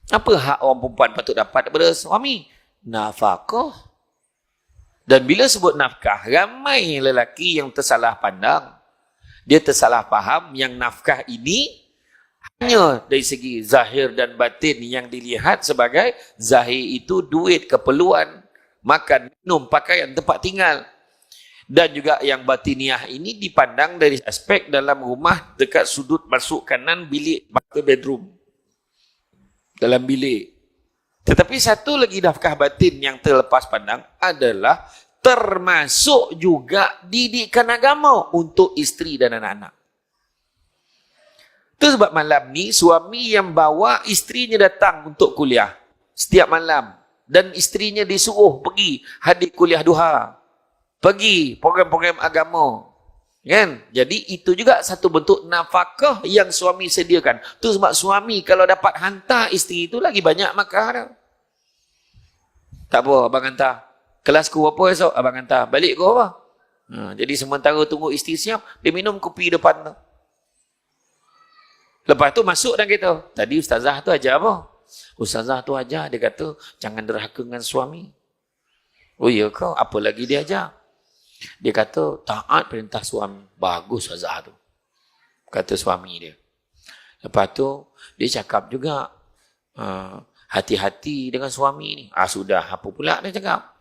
Apa hak orang perempuan patut dapat daripada suami? Nafkah. Dan bila sebut nafkah, ramai lelaki yang tersalah pandang. Dia tersalah faham yang nafkah ini hanya dari segi zahir dan batin yang dilihat sebagai zahir itu duit, keperluan, makan, minum, pakaian, tempat tinggal. Dan juga yang batiniah ini dipandang dari aspek dalam rumah dekat sudut masuk kanan bilik master bedroom. Dalam bilik. Tetapi satu lagi nafkah batin yang terlepas pandang adalah termasuk juga didikan agama untuk isteri dan anak-anak. Itu sebab malam ni suami yang bawa isterinya datang untuk kuliah setiap malam. Dan isterinya disuruh pergi hadir kuliah duha. Pergi program-program agama. Kan? Jadi itu juga satu bentuk nafkah yang suami sediakan. Itu sebab suami kalau dapat hantar isteri itu lagi banyak makan. Tak apa, abang hantar. Kelasku apa esok? Abang hantar. Balik kau apa? Jadi sementara tunggu isteri siap, dia minum kopi depan tu. Lepas tu masuk dan kata, tadi ustazah tu ajar apa? Ustazah tu ajar, dia kata, jangan derhaka dengan suami. Oh iya kau, apa lagi dia ajar? Dia kata, taat perintah suami. Bagus ustazah tu. Kata suami dia. Lepas tu, dia cakap juga, hati-hati dengan suami ni. Sudah, apa pula dia cakap?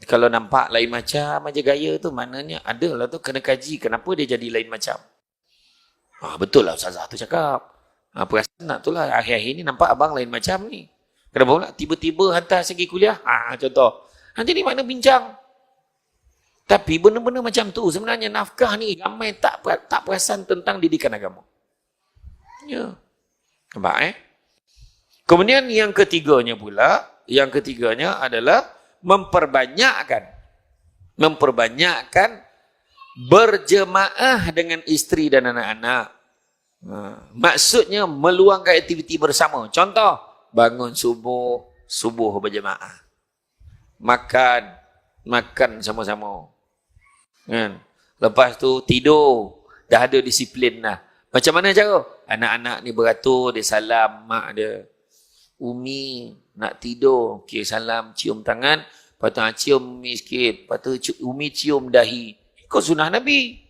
Kalau nampak lain macam aja gaya tu, maknanya adalah tu kena kaji kenapa dia jadi lain macam. Betul lah ustazah tu cakap. Perasan nak tu lah, akhir-akhir ni nampak abang lain macam ni. Kenapa pula tiba-tiba hantar segi kuliah? Contoh. Nanti ni makna bincang. Tapi benda-benda macam tu, sebenarnya nafkah ni ramai tak perasan tentang didikan agama. Ya. Nampak Kemudian yang ketiganya adalah memperbanyakkan berjemaah dengan isteri dan anak-anak. Maksudnya meluangkan aktiviti bersama. Contoh, bangun subuh berjemaah. Makan sama-sama. Kan? Lepas tu tidur, dah ada disiplin lah. Macam mana cara? Anak-anak ni beratur, dia salam mak dia. Umi nak tidur, okey salam, cium tangan, lepas tu cium Umi sikit, lepas tu Umi cium dahi. Ikut sunnah Nabi.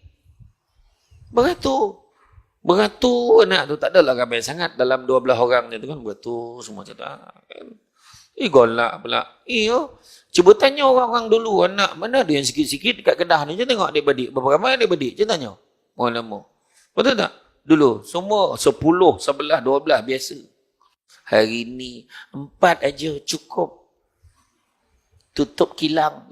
Beratur. Beratur anak tu tak adalah ramai sangat dalam 12 orang ni tu kan. Beratur semua macam tu. Kan. Golak pula. Cuba tanya orang-orang dulu, anak mana ada yang sikit-sikit dekat Kedah ni. Je tengok adik-beradik. Berapa ramai adik-beradik? Je tanya. Orang lama. Betul tak? Dulu, semua 10, 11, 12 biasa. Hari ni, 4 aja cukup. Tutup kilang.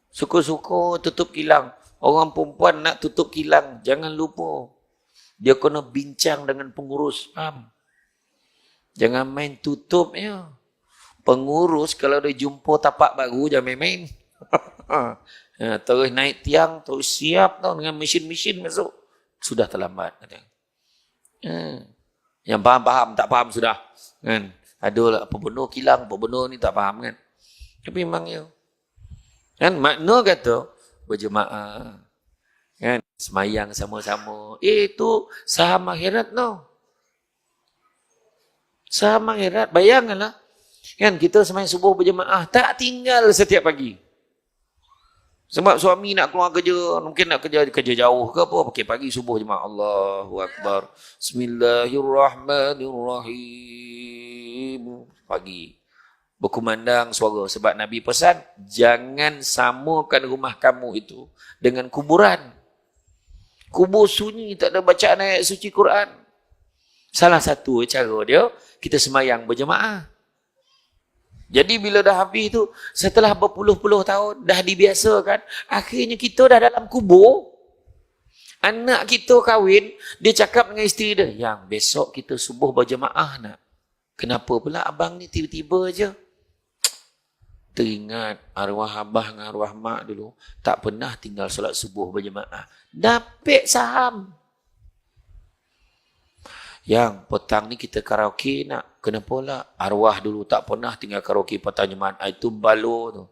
Suka-suka tutup kilang. Orang perempuan nak tutup kilang. Jangan lupa. Dia kena bincang dengan pengurus. Faham? Jangan main tutup ya. Pengurus kalau dia jumpa tapak baru jangan main-main. Terus naik tiang, terus siap tau dengan mesin-mesin masuk. Sudah terlambat. Yang faham-faham, tak faham sudah. Kan? Ada pembunuh kilang, pembunuh ni tak faham kan. Tapi memang ya. Kan makna kata berjemaah. Kan? Semayang sama-sama. Itu saham akhirat tau. Saham akhirat. Bayangkanlah. Kan kita semayang subuh berjemaah. Tak tinggal setiap pagi. Sebab suami nak keluar kerja. Mungkin nak kerja jauh ke apa. Pakai pagi subuh jemaah. Allahu Akbar. Bismillahirrahmanirrahim. Pagi. Berkumandang suara. Sebab Nabi pesan. Jangan samakan rumah kamu itu dengan kuburan. Kubur sunyi. Tak ada bacaan ayat suci Quran. Salah satu cara dia. Kita semayang berjemaah. Jadi bila dah habis tu, setelah berpuluh-puluh tahun, dah dibiasakan, akhirnya kita dah dalam kubur, anak kita kahwin, dia cakap dengan isteri dia, yang besok kita subuh berjemaah nak. Kenapa pula abang ni tiba-tiba je? Teringat arwah abah dengan arwah mak dulu, tak pernah tinggal solat subuh berjemaah. Dapat saham. Yang petang ni kita karaoke nak. Kenapa lah? Arwah dulu tak pernah tinggal karaoke petang Jumaat. Itu balo tu.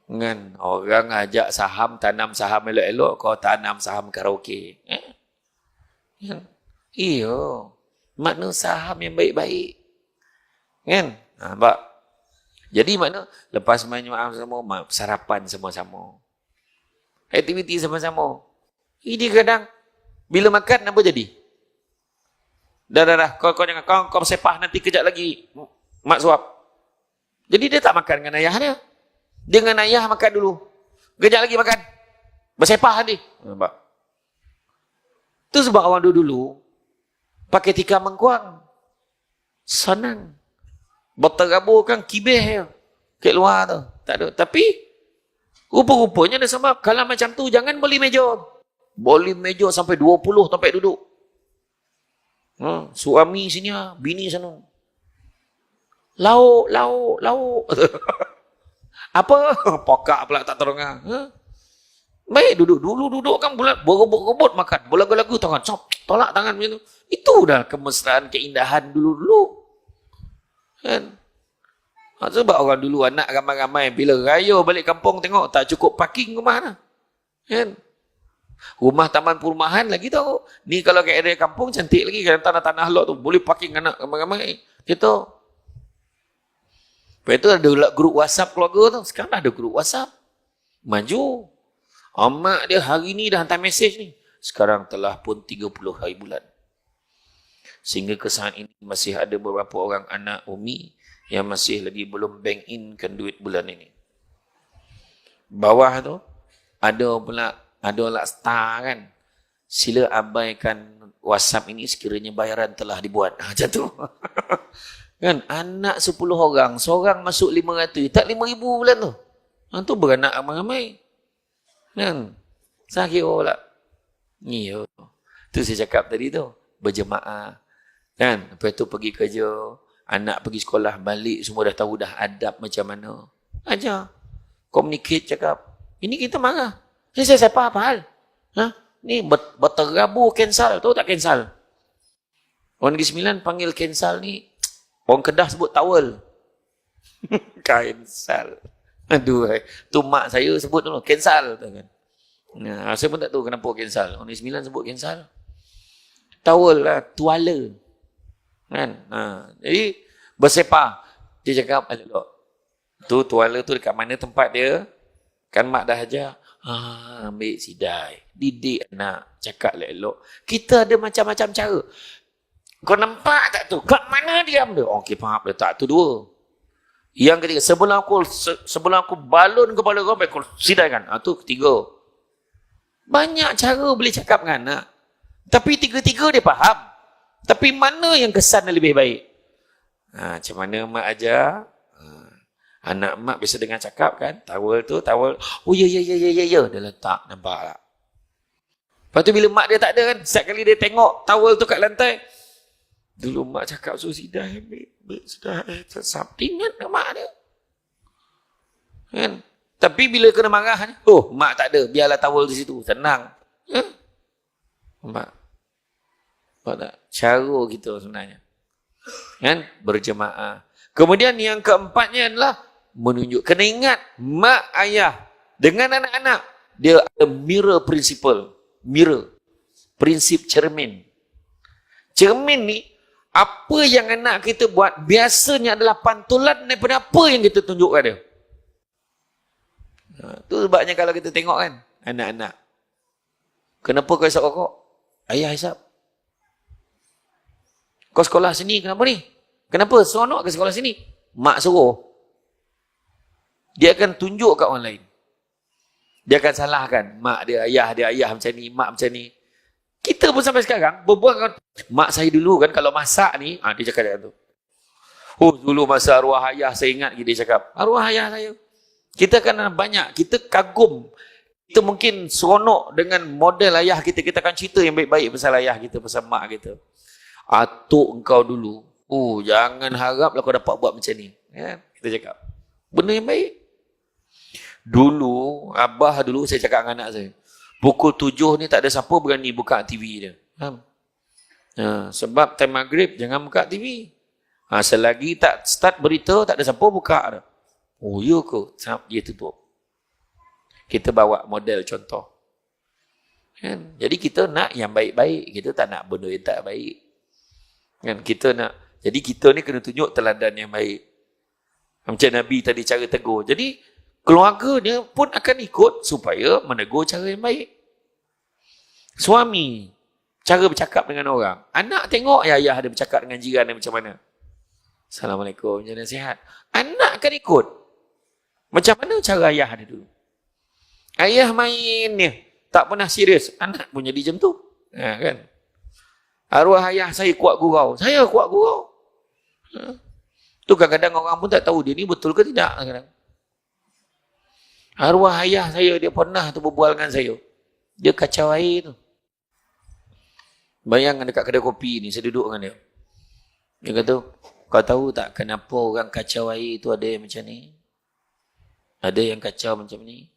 Kan? Orang ajak saham, tanam saham elok-elok, kau tanam saham karaoke. Iya. Makna saham yang baik-baik. Kan? Nampak? Jadi makna lepas main Jumaat sama, sarapan sama-sama. Aktiviti sama-sama. Ini kadang, bila makan apa jadi? Dah. Kau jangan, kau sepah nanti kejap lagi. Mak suap. Jadi dia tak makan dengan ayah dia. Dia dengan ayah makan dulu. Kejap lagi makan. Bersepah nanti. Nampak? Itu sebab orang dulu pakai tikar mengkuang. Senang. Berterabur kan kibih. Kat luar tu. Tak ada. Tapi, rupa-rupanya dia sama. Kalau macam tu, jangan beli meja. Beli meja sampai 20 tempat duduk. Suami sini, bini sana. Lauk. Apa? Pokak pula tak terang. Baik, duduk kan bulat, berebut-rebut makan. Berlagu-lagu tangan, tolak tangan macam tu. Itu dah kemesraan, keindahan dulu-dulu. Kan? Sebab orang dulu anak ramai-ramai, bila raya balik kampung tengok, tak cukup parking rumah dah. Kan? Rumah taman perumahan lagi tahu. Ni kalau kat area kampung cantik lagi kan tanah-tanah lot tu. Boleh parking anak ramai-ramai. Kita. Lepas tu ada grup WhatsApp keluarga tu. Sekarang dah ada grup WhatsApp. Maju. Mak dia hari ni dah hantar mesej ni. Sekarang telah pun 30 hari bulan. Sehingga ke saat ini masih ada beberapa orang anak umi yang masih lagi belum bank in kan duit bulan ini. Bawah tu ada star kan. Sila abaikan WhatsApp ini sekiranya bayaran telah dibuat. Macam tu. Kan anak 10 orang, seorang masuk 500, tak 5,000 bulan tu. Tu beranak ramai-ramai. Kan? Saya kira pula. Iya. Tu saya cakap tadi tu. Berjemaah. Kan? Lepas tu pergi kerja. Anak pergi sekolah, balik semua dah tahu dah adab macam mana. Ajar. Communicate cakap. Ini kita marah. Saya apa hal? Ni berterabur cancel. Tahu tak cancel? Orang Negeri Sembilan panggil cancel ni. Orang Kedah sebut towel. Cancel. Aduh. Tu mak saya sebut dulu. Cancel. Saya pun tak tahu kenapa cancel. Orang Negeri Sembilan sebut cancel. Towel lah. Tuala. Kan? Jadi bersepah. Dia cakap, tu tuala tu dekat mana tempat dia? Kan mak dah ajar. Ambil sidai. Didik anak. Cakap elok. Kita ada macam-macam cara. Kau nampak tak tu? Kat mana diam dia? Okey, faham dia. Tak, tu dua. Yang ketiga, sebelum aku balun kepala kau, baik kau sidaikan. Tu ketiga. Banyak cara boleh cakap dengan anak. Tapi tiga-tiga dia faham. Tapi mana yang kesan lebih baik? Macam mana mak ajar? Anak mak biasa dengar cakap kan? Towel. Oh ya. Dia letak, nampak tak? Lepas tu bila mak dia tak ada kan? Setiap kali dia tengok towel tu kat lantai. Dulu mak cakap, so sidai, ambil sidai. Something kan mak dia. Kan? Tapi bila kena marah, mak tak ada, biarlah towel di situ. Tenang. Nampak? Nampak tak? Cara kita sebenarnya. Kan? Berjemaah. Kemudian yang keempatnya adalah menunjuk. Kena ingat, mak ayah dengan anak-anak, dia ada mirror principle. Mirror. Prinsip cermin. Cermin ni, apa yang anak kita buat, biasanya adalah pantulan daripada apa yang kita tunjukkan dia. Tu sebabnya kalau kita tengok kan, anak-anak. Kenapa kau hisap rokok? Ayah hisap. Kau sekolah sini, kenapa ni? Kenapa? Seronok ke sekolah sini? Mak suruh. Dia akan tunjuk kat orang lain. Dia akan salahkan. Mak dia, ayah macam ni, mak macam ni. Kita pun sampai sekarang, berbual dengan mak saya dulu kan, kalau masak ni, dia cakap macam tu. Dulu masa arwah ayah, saya ingat dia cakap. Arwah ayah saya. Kita kan banyak, kita kagum. Kita mungkin seronok dengan model ayah kita. Kita akan cerita yang baik-baik pasal ayah kita, pasal mak kita. Atuk engkau dulu. Jangan haraplah kau dapat buat macam ni. Ya, kita cakap. Benda yang baik. Dulu, abah dulu saya cakap dengan anak saya. Pukul 7 ni tak ada siapa berani buka TV dia. Sebab time maghrib jangan buka TV. Selagi tak start berita, tak ada siapa buka dah. Ya ke? Dia tutup. Kita bawa model contoh. Kan? Jadi kita nak yang baik-baik. Kita tak nak benda yang tak baik. Kan? Jadi kita ni kena tunjuk teladan yang baik. Macam Nabi tadi cara tegur. Jadi keluarganya pun akan ikut supaya menegur cara yang baik. Suami, cara bercakap dengan orang. Anak tengok ayah ada bercakap dengan jiran dia macam mana. Assalamualaikum, macam mana sihat? Anak akan ikut. Macam mana cara ayah ada dulu? Ayah main ni, tak pernah serius. Anak pun jadi macam tu. Kan? Arwah ayah saya kuat gurau. Saya kuat gurau. Tu kadang-kadang orang pun tak tahu dia ni betul ke tidak. Kadang-kadang. Arwah ayah saya, dia pernah tu berbual dengan saya. Dia kacau air tu. Bayangkan dekat kedai kopi ni, saya duduk dengan dia. Dia kata, kau tahu tak kenapa orang kacau air tu ada yang macam ni? Ada yang kacau macam ni.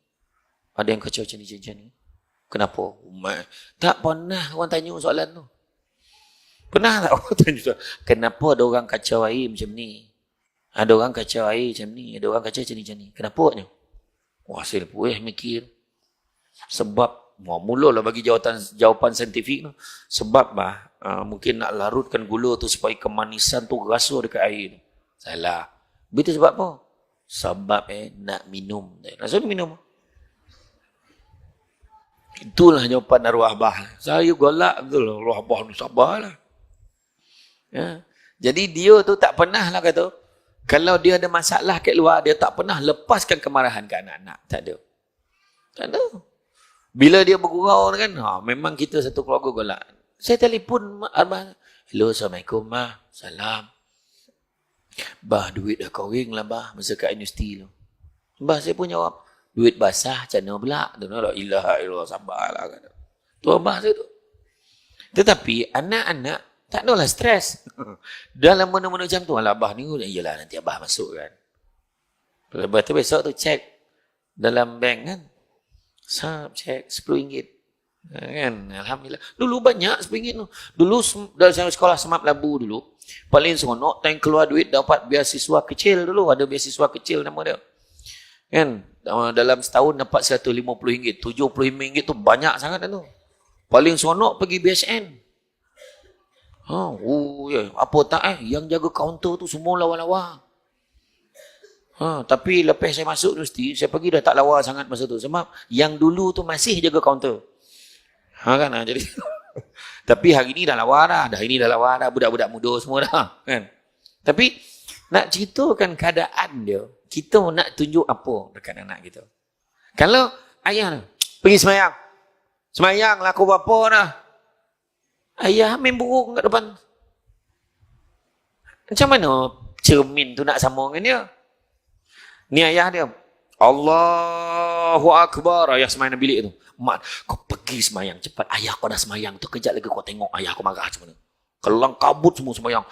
Ada yang kacau macam ni. Kenapa? Tak pernah orang tanya soalan tu. Pernah tak orang tanya soalan? Kenapa ada orang kacau air macam ni? Ada orang kacau air macam ni. Ada orang kacau macam ni. Kenapa? Saya mikir. Sebab, mulalah bagi jawapan saintifik tu. Sebab mungkin nak larutkan gula tu supaya kemanisan tu rasa dekat air tu. Salah. Betul sebab apa? Sebab nak minum. Rasa minum. Itulah jawapan arwah abah. Saya galak betul. Arwah abah ni sabarlah. Ya. Jadi dia tu tak pernah lah kata. Kalau dia ada masalah kat luar, dia tak pernah lepaskan kemarahan ke anak-anak. Tak ada. Tak ada. Bila dia bergurau kan, memang kita satu keluarga galak. Saya telefon abah. Hello, Assalamualaikum, Ma. Salam. Bah, duit dah kawing lah, Bah. Masa kat universiti tu. Bah, saya pun jawab. Duit basah, macam mana pula? Dia nak ilaha illallah, sabarlah. Tu abah saya tu. Tetapi, anak-anak, tak adalah stres. Dalam mana-mana macam tu, abah ni, iyalah nanti abah masuk kan. Lepas tu besok tu cek dalam bank kan. Cek RM10. Kan? Alhamdulillah. Dulu banyak RM10 tu. Dulu dalam sekolah Semat Labu dulu, paling seronok time keluar duit dapat beasiswa kecil dulu. Ada beasiswa kecil nama dia. Kan? Dalam setahun dapat RM150. RM75 tu banyak sangat tu. Paling seronok pergi BSN. Apa tak yang jaga kaunter tu semua lawa-lawa. Tapi lepas saya masuk universiti, saya pergi dah tak lawa sangat masa tu. Sebab yang dulu tu masih jaga kaunter. Kan? Jadi tapi hari ni dah lawa dah. Ini dah lawa dah. Budak-budak muda semua dah. Kan? Tapi nak ceritakan keadaan dia, kita nak tunjuk apa dekat anak kita. Kalau ayah pergi semayang. Semayang lah aku bapa dah. Ayah main burung kat depan. Macam mana cermin tu nak sama dengan dia? Ni ayah dia. Allahu Akbar. Ayah semayang bilik tu. Mak, kau pergi semayang cepat. Ayah kau dah semayang tu. Kejap lagi kau tengok ayah kau marah macam mana. Kelang kabut semua semayang.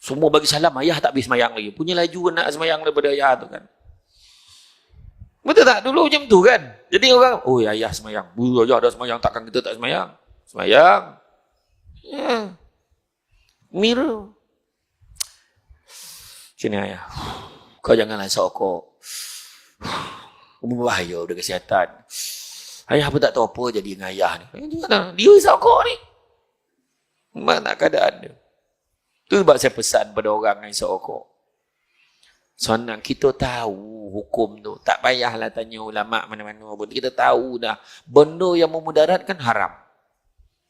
Semua bagi salam. Ayah tak habis semayang lagi. Punya laju nak semayang daripada ayah tu kan. Betul tak? Dulu macam tu kan. Jadi orang, oh ayah semayang. Ayah dah semayang. Takkan kita tak semayang? Semayang. Ya. Mirror. Sini ayah. Kau janganlah sokok. Berbahaya untuk kesihatan. Ayah pun tak tahu apa jadi dengan ayah ni. Dia sokok ni. Mana keadaan dia? Itu sebab saya pesan pada orang yang sokok. Senang kita tahu hukum tu. Tak payahlah tanya ulama' mana-mana pun. Kita tahu dah. Benda yang memudaratkan haram.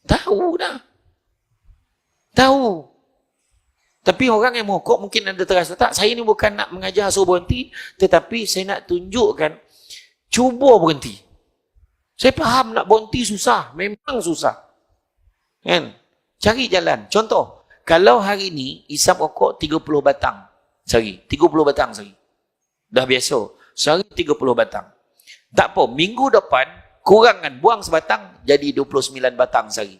Tahu dah. Tahu. Tapi orang yang merokok mungkin ada terasa, tak, saya ni bukan nak mengajar suruh berhenti, tetapi saya nak tunjukkan, cuba berhenti. Saya faham nak berhenti susah, memang susah. Kan? Cari jalan. Contoh, kalau hari ni isap rokok 30 batang sehari, 30 batang sehari. Dah biasa. Sehari 30 batang. Tak apa, minggu depan, kurangkan, buang sebatang, jadi 29 batang sehari.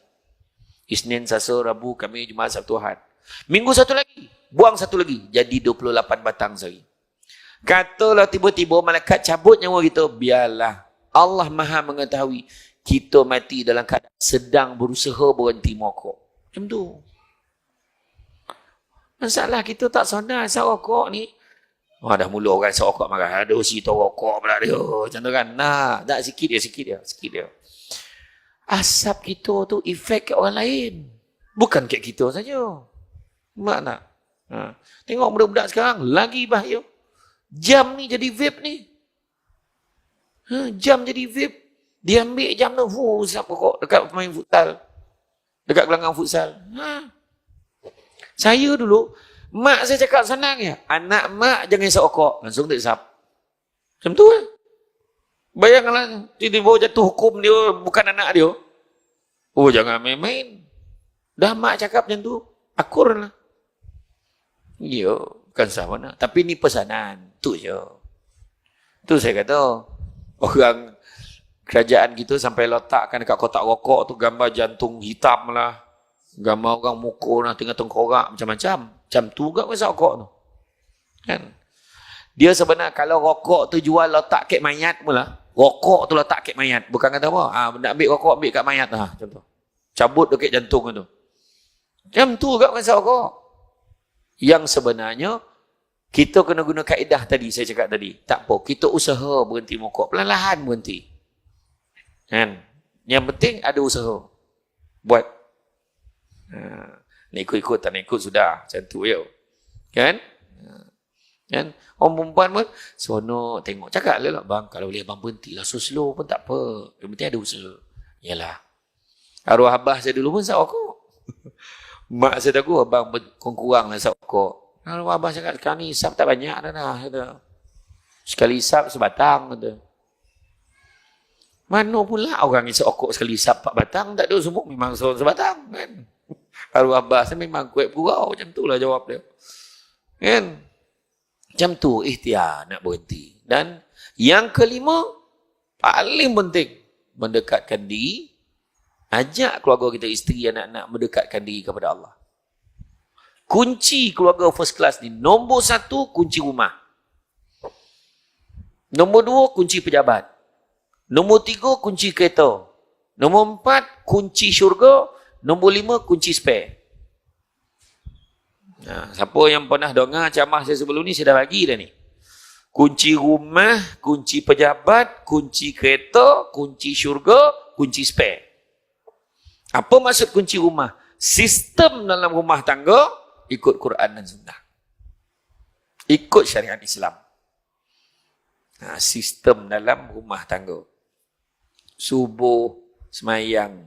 Isnin, Selasa, Rabu, Khamis, Jumaat, Sabtu, Ahad. Minggu satu lagi, buang satu lagi, jadi 28 batang sehari. Katalah tiba-tiba malaikat cabut nyawa kita, biarlah. Allah Maha mengetahui kita mati dalam keadaan sedang berusaha berhenti merokok. Macam tu. Masalah kita tak sadar asal rokok ni. Dah mula orang asal rokok marah. Ada cerita rokok pula dia. Macam tu kan. Nah, tak sikit dia. Asap kita tu efek kat orang lain. Bukan kat kita saja. Mak nak. Tengok budak-budak sekarang, lagi bahaya. Jam ni jadi vape ni. Jam jadi vape. Dia ambil jam tu, usap rokok dekat pemain futsal. Dekat gelanggang futsal. Saya dulu, mak saya cakap senang ya. Anak mak jangan isap rokok. Langsung tak isap. Macam tu kan. Bayangkanlah, tiba-tiba jatuh hukum dia, bukan anak dia. Oh, jangan main-main. Dah mak cakap macam tu, akur lah. Ya, bukan sama nak. Tapi ni pesanan. Tu je. Tu saya kata, orang kerajaan kita sampai letakkan dekat kotak rokok tu gambar jantung hitam lah. Gambar orang mukul lah, tengah tengkorak, macam-macam. Macam tu juga pasal rokok tu. Kan? Dia sebenarnya kalau rokok tu jual letak kek mayat mula. Rokok tu letak kek mayat. Bukan kata apa. Nak ambil rokok, ambil kat mayat. Macam tu. Cabut dekat jantung tu. Macam tu juga pasal rokok. Yang sebenarnya, kita kena guna kaedah tadi, saya cakap tadi. Tak apa, kita usaha berhenti merokok. Perlahan berhenti. Kan? Yang penting ada usaha. Buat. Nak ikut-ikut, tak nak ikut sudah. Macam tu ya. Kan? Kan? Orang perempuan pun, seronok tengok. Cakap lah, bang, kalau boleh abang berhenti lah. So slow pun tak apa. Yang penting ada usaha. Yalah. Arwah abah saya dulu pun isap rokok. Mak saya tahu abang kurang lah isap rokok. Arwah abah cakap, sekarang ni isap tak banyak dah. Sekali isap sebatang. Kata. Mana pula orang isap rokok sekali isap 4 batang. Tak ada semua memang sebatang. Kan? Arwah abah saya memang kuat purau. Macam tu lah jawab dia. Kan? Macam tu ikhtiar nak berhenti. Dan yang kelima, paling penting, mendekatkan diri. Ajak keluarga kita, isteri, anak-anak mendekatkan diri kepada Allah. Kunci keluarga first class ni, nombor 1, kunci rumah. Nombor 2, kunci pejabat. Nombor 3, kunci kereta. Nombor 4, kunci syurga. Nombor 5, kunci spare. Siapa yang pernah dengar ceramah saya sebelum ni, saya dah bagi dah ni. Kunci rumah, kunci pejabat, kunci kereta, kunci syurga, kunci spare. Apa maksud kunci rumah? Sistem dalam rumah tangga ikut Quran dan Sunnah. Ikut syariat Islam. Sistem dalam rumah tangga. Subuh, semayang.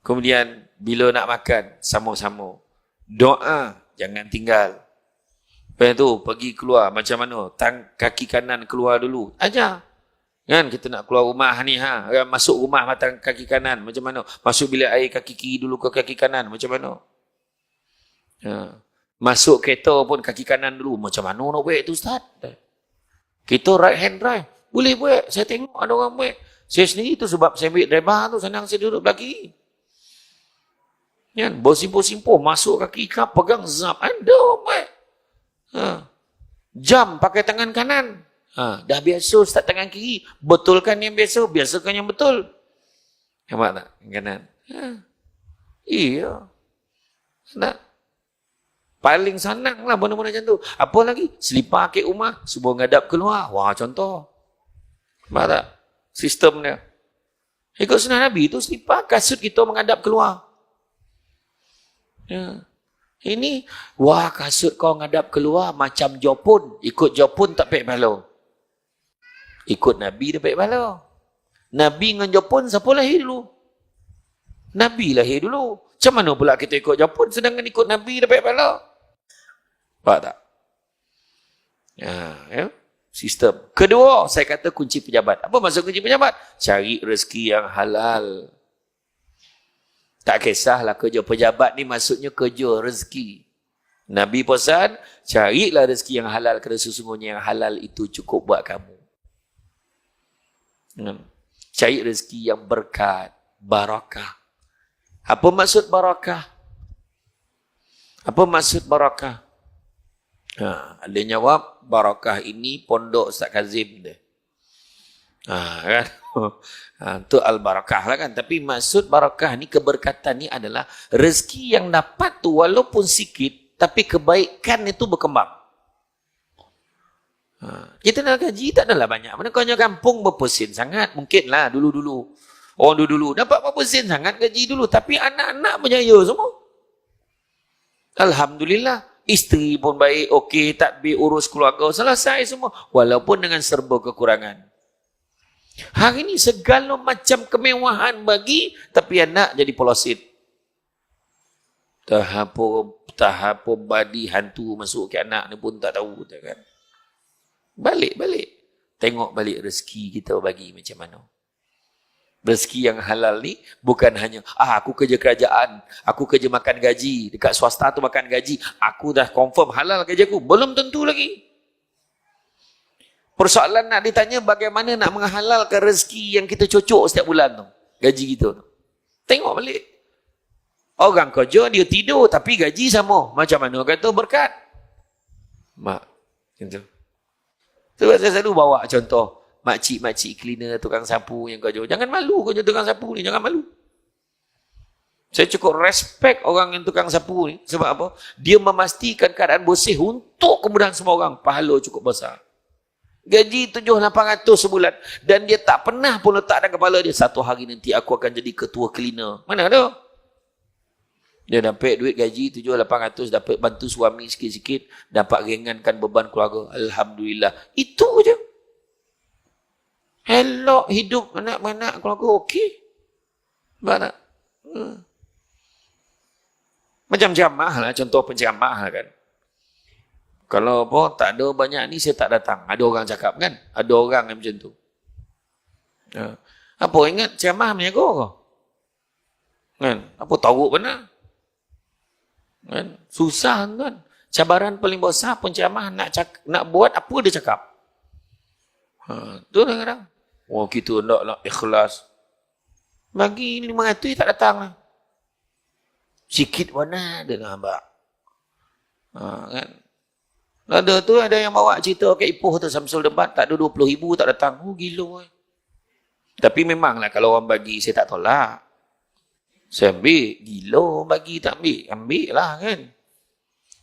Kemudian, bila nak makan, sama-sama. Doa, jangan tinggal. Lepas tu, pergi keluar. Macam mana? Kaki kanan keluar dulu. Ajar. Kan kita nak keluar rumah ni, masuk rumah matang kaki kanan. Macam mana? Masuk bilik air kaki kiri dulu ke kaki kanan. Macam mana? Masuk kereta pun kaki kanan dulu. Macam mana nak buat tu, Ustaz? Kita right hand drive. Boleh buat. Saya tengok ada orang buat. Saya sendiri tu sebab saya ambil driver tu, senang saya duduk belakang. Kan? Bersimpuh-simpuh. Masuk kaki kap, pegang zap. Ada orang buat. Jam pakai tangan kanan. Dah biasa start tangan kiri. Betulkan yang biasa. Biasakan yang betul. Nampak tak? Kanan. Iya. Tak? Paling senang lah benda-benda macam tu. Apa lagi? Selipar kek rumah. Subuh ngadap keluar. Wah, contoh. Nampak tak? Sistem dia. Ikut sunnah Nabi tu selipar kasut kita menghadap keluar. Ini, wah kasut kau ngadap keluar macam Jopun. Ikut Jopun tak baik bala. Ikut Nabi dia baik bala. Nabi dengan Jopun siapa lahir dulu? Nabi lahir dulu. Macam mana pula kita ikut Jopun sedangkan ikut Nabi dia baik bala? Faham tak? Sistem. Kedua, saya kata kunci pejabat. Apa maksud kunci pejabat? Cari rezeki yang halal. Tak kisahlah kerja pejabat ni maksudnya kerja rezeki. Nabi pesan, carilah rezeki yang halal kerana sesungguhnya yang halal itu cukup buat kamu. Cari rezeki yang berkat, barakah. Apa maksud barakah? Apa maksud barakah? Ada jawab, barakah ini pondok Ustaz Kazim dia. Kan? Itu al-barakah lah kan. Tapi maksud barakah ni, keberkatan ni adalah rezeki yang dapat tu walaupun sikit, tapi kebaikan itu berkembang. Kita nak gaji tak adalah banyak. Mana kau kampung berapa sen sangat? Mungkinlah dulu-dulu. Orang dulu dapat berapa sen sangat gaji dulu. Tapi anak-anak berjaya semua. Alhamdulillah. Isteri pun baik, okey, tadbir, urus keluarga, selesai semua. Walaupun dengan serba kekurangan. Hari ini segala macam kemewahan bagi, tapi anak jadi polosit. Tahap badi hantu masuk ke anak ni pun tak tahu. Kan? Balik. Tengok balik rezeki kita bagi macam mana. Rezeki yang halal ni bukan hanya aku kerja kerajaan, aku kerja makan gaji, dekat swasta tu makan gaji, aku dah confirm halal gaji aku. Belum tentu lagi. Persoalan nak ditanya bagaimana nak menghalalkan rezeki yang kita cocok setiap bulan tu. Gaji kita tu. Tengok balik. Orang kerja dia tidur tapi gaji sama. Macam mana kata berkat? Mak. Macam tu. Sebab saya selalu bawa contoh. Makcik-makcik cleaner, tukang sapu yang kerja. Jangan malu kerja tukang sapu ni. Jangan malu. Saya cukup respect orang yang tukang sapu ni. Sebab apa? Dia memastikan keadaan bersih untuk kemudahan semua orang. Pahala cukup besar. Gaji 7-800 sebulan. Dan dia tak pernah pun letak dalam kepala dia. Satu hari nanti aku akan jadi ketua cleaner. Mana ada? Dia dapat duit gaji 7-800. Dapat bantu suami sikit-sikit. Dapat ringankan beban keluarga. Alhamdulillah. Itu je. Elok hidup anak-anak keluarga okey. Mana? Macam ceramah lah. Contoh penceramah lah kan. Kalau apa, tak ada banyak ni saya tak datang. Ada orang cakap kan? Ada orang yang macam tu. Apa ingat ceramah menyaga ke? Kan? Apa tahu benar? Kan? Susah kan? Cabaran paling besar penceramah nak buat apa dia cakap. Tu kadang-kadang. Oh kita nak ikhlas. Bagi 500 tak datang lah. Sikit mana dia nak hamba. Kan? Ada tu ada yang bawa cerita ke Ipoh tu Samsul Debat tak ada 20,000 tak datang. Oh gila. Tapi memanglah kalau orang bagi saya tak tolak. Saya ambil. Gila orang bagi tak ambil. Ambil lah kan.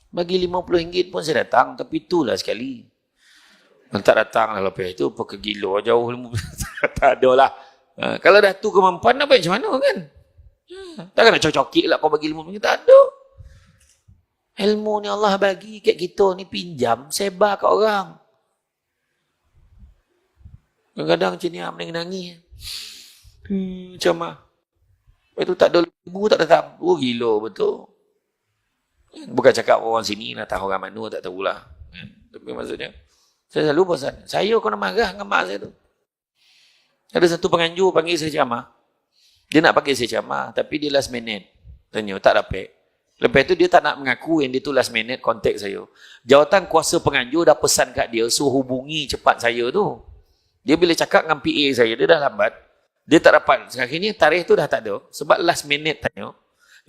Bagi RM50 pun saya datang. Tapi itulah sekali. Tak datang lah lepas itu. Pakai gila jauh. Tak ada lah. Kalau dah tu kemampuan nak baik macam mana kan? Takkan nak cocokik lah kau bagi RM50. Tak ada. Ilmu ni Allah bagi kat kita ni pinjam, sebar kat orang. Kadang-kadang macam ni, menangis. Macam mana? Lepas tu tak ada ibu, tak ada tak. Oh, gila betul. Bukan cakap orang sini lah, tahu orang mana, tak tahulah. Tapi maksudnya, saya selalu pesan, saya kena marah dengan mak saya tu. Ada satu penganjur panggil saya ceramah. Dia nak panggil saya ceramah, tapi dia last minute. Tanya, tak dapat. Lepas tu dia tak nak mengaku yang dia tu last minute kontak saya. Jawatan kuasa penganjur dah pesan kat dia, suruh hubungi cepat saya tu. Dia bila cakap dengan PA saya, dia dah lambat. Dia tak dapat. Sekarang ni tarikh tu dah tak ada. Sebab last minute tanya.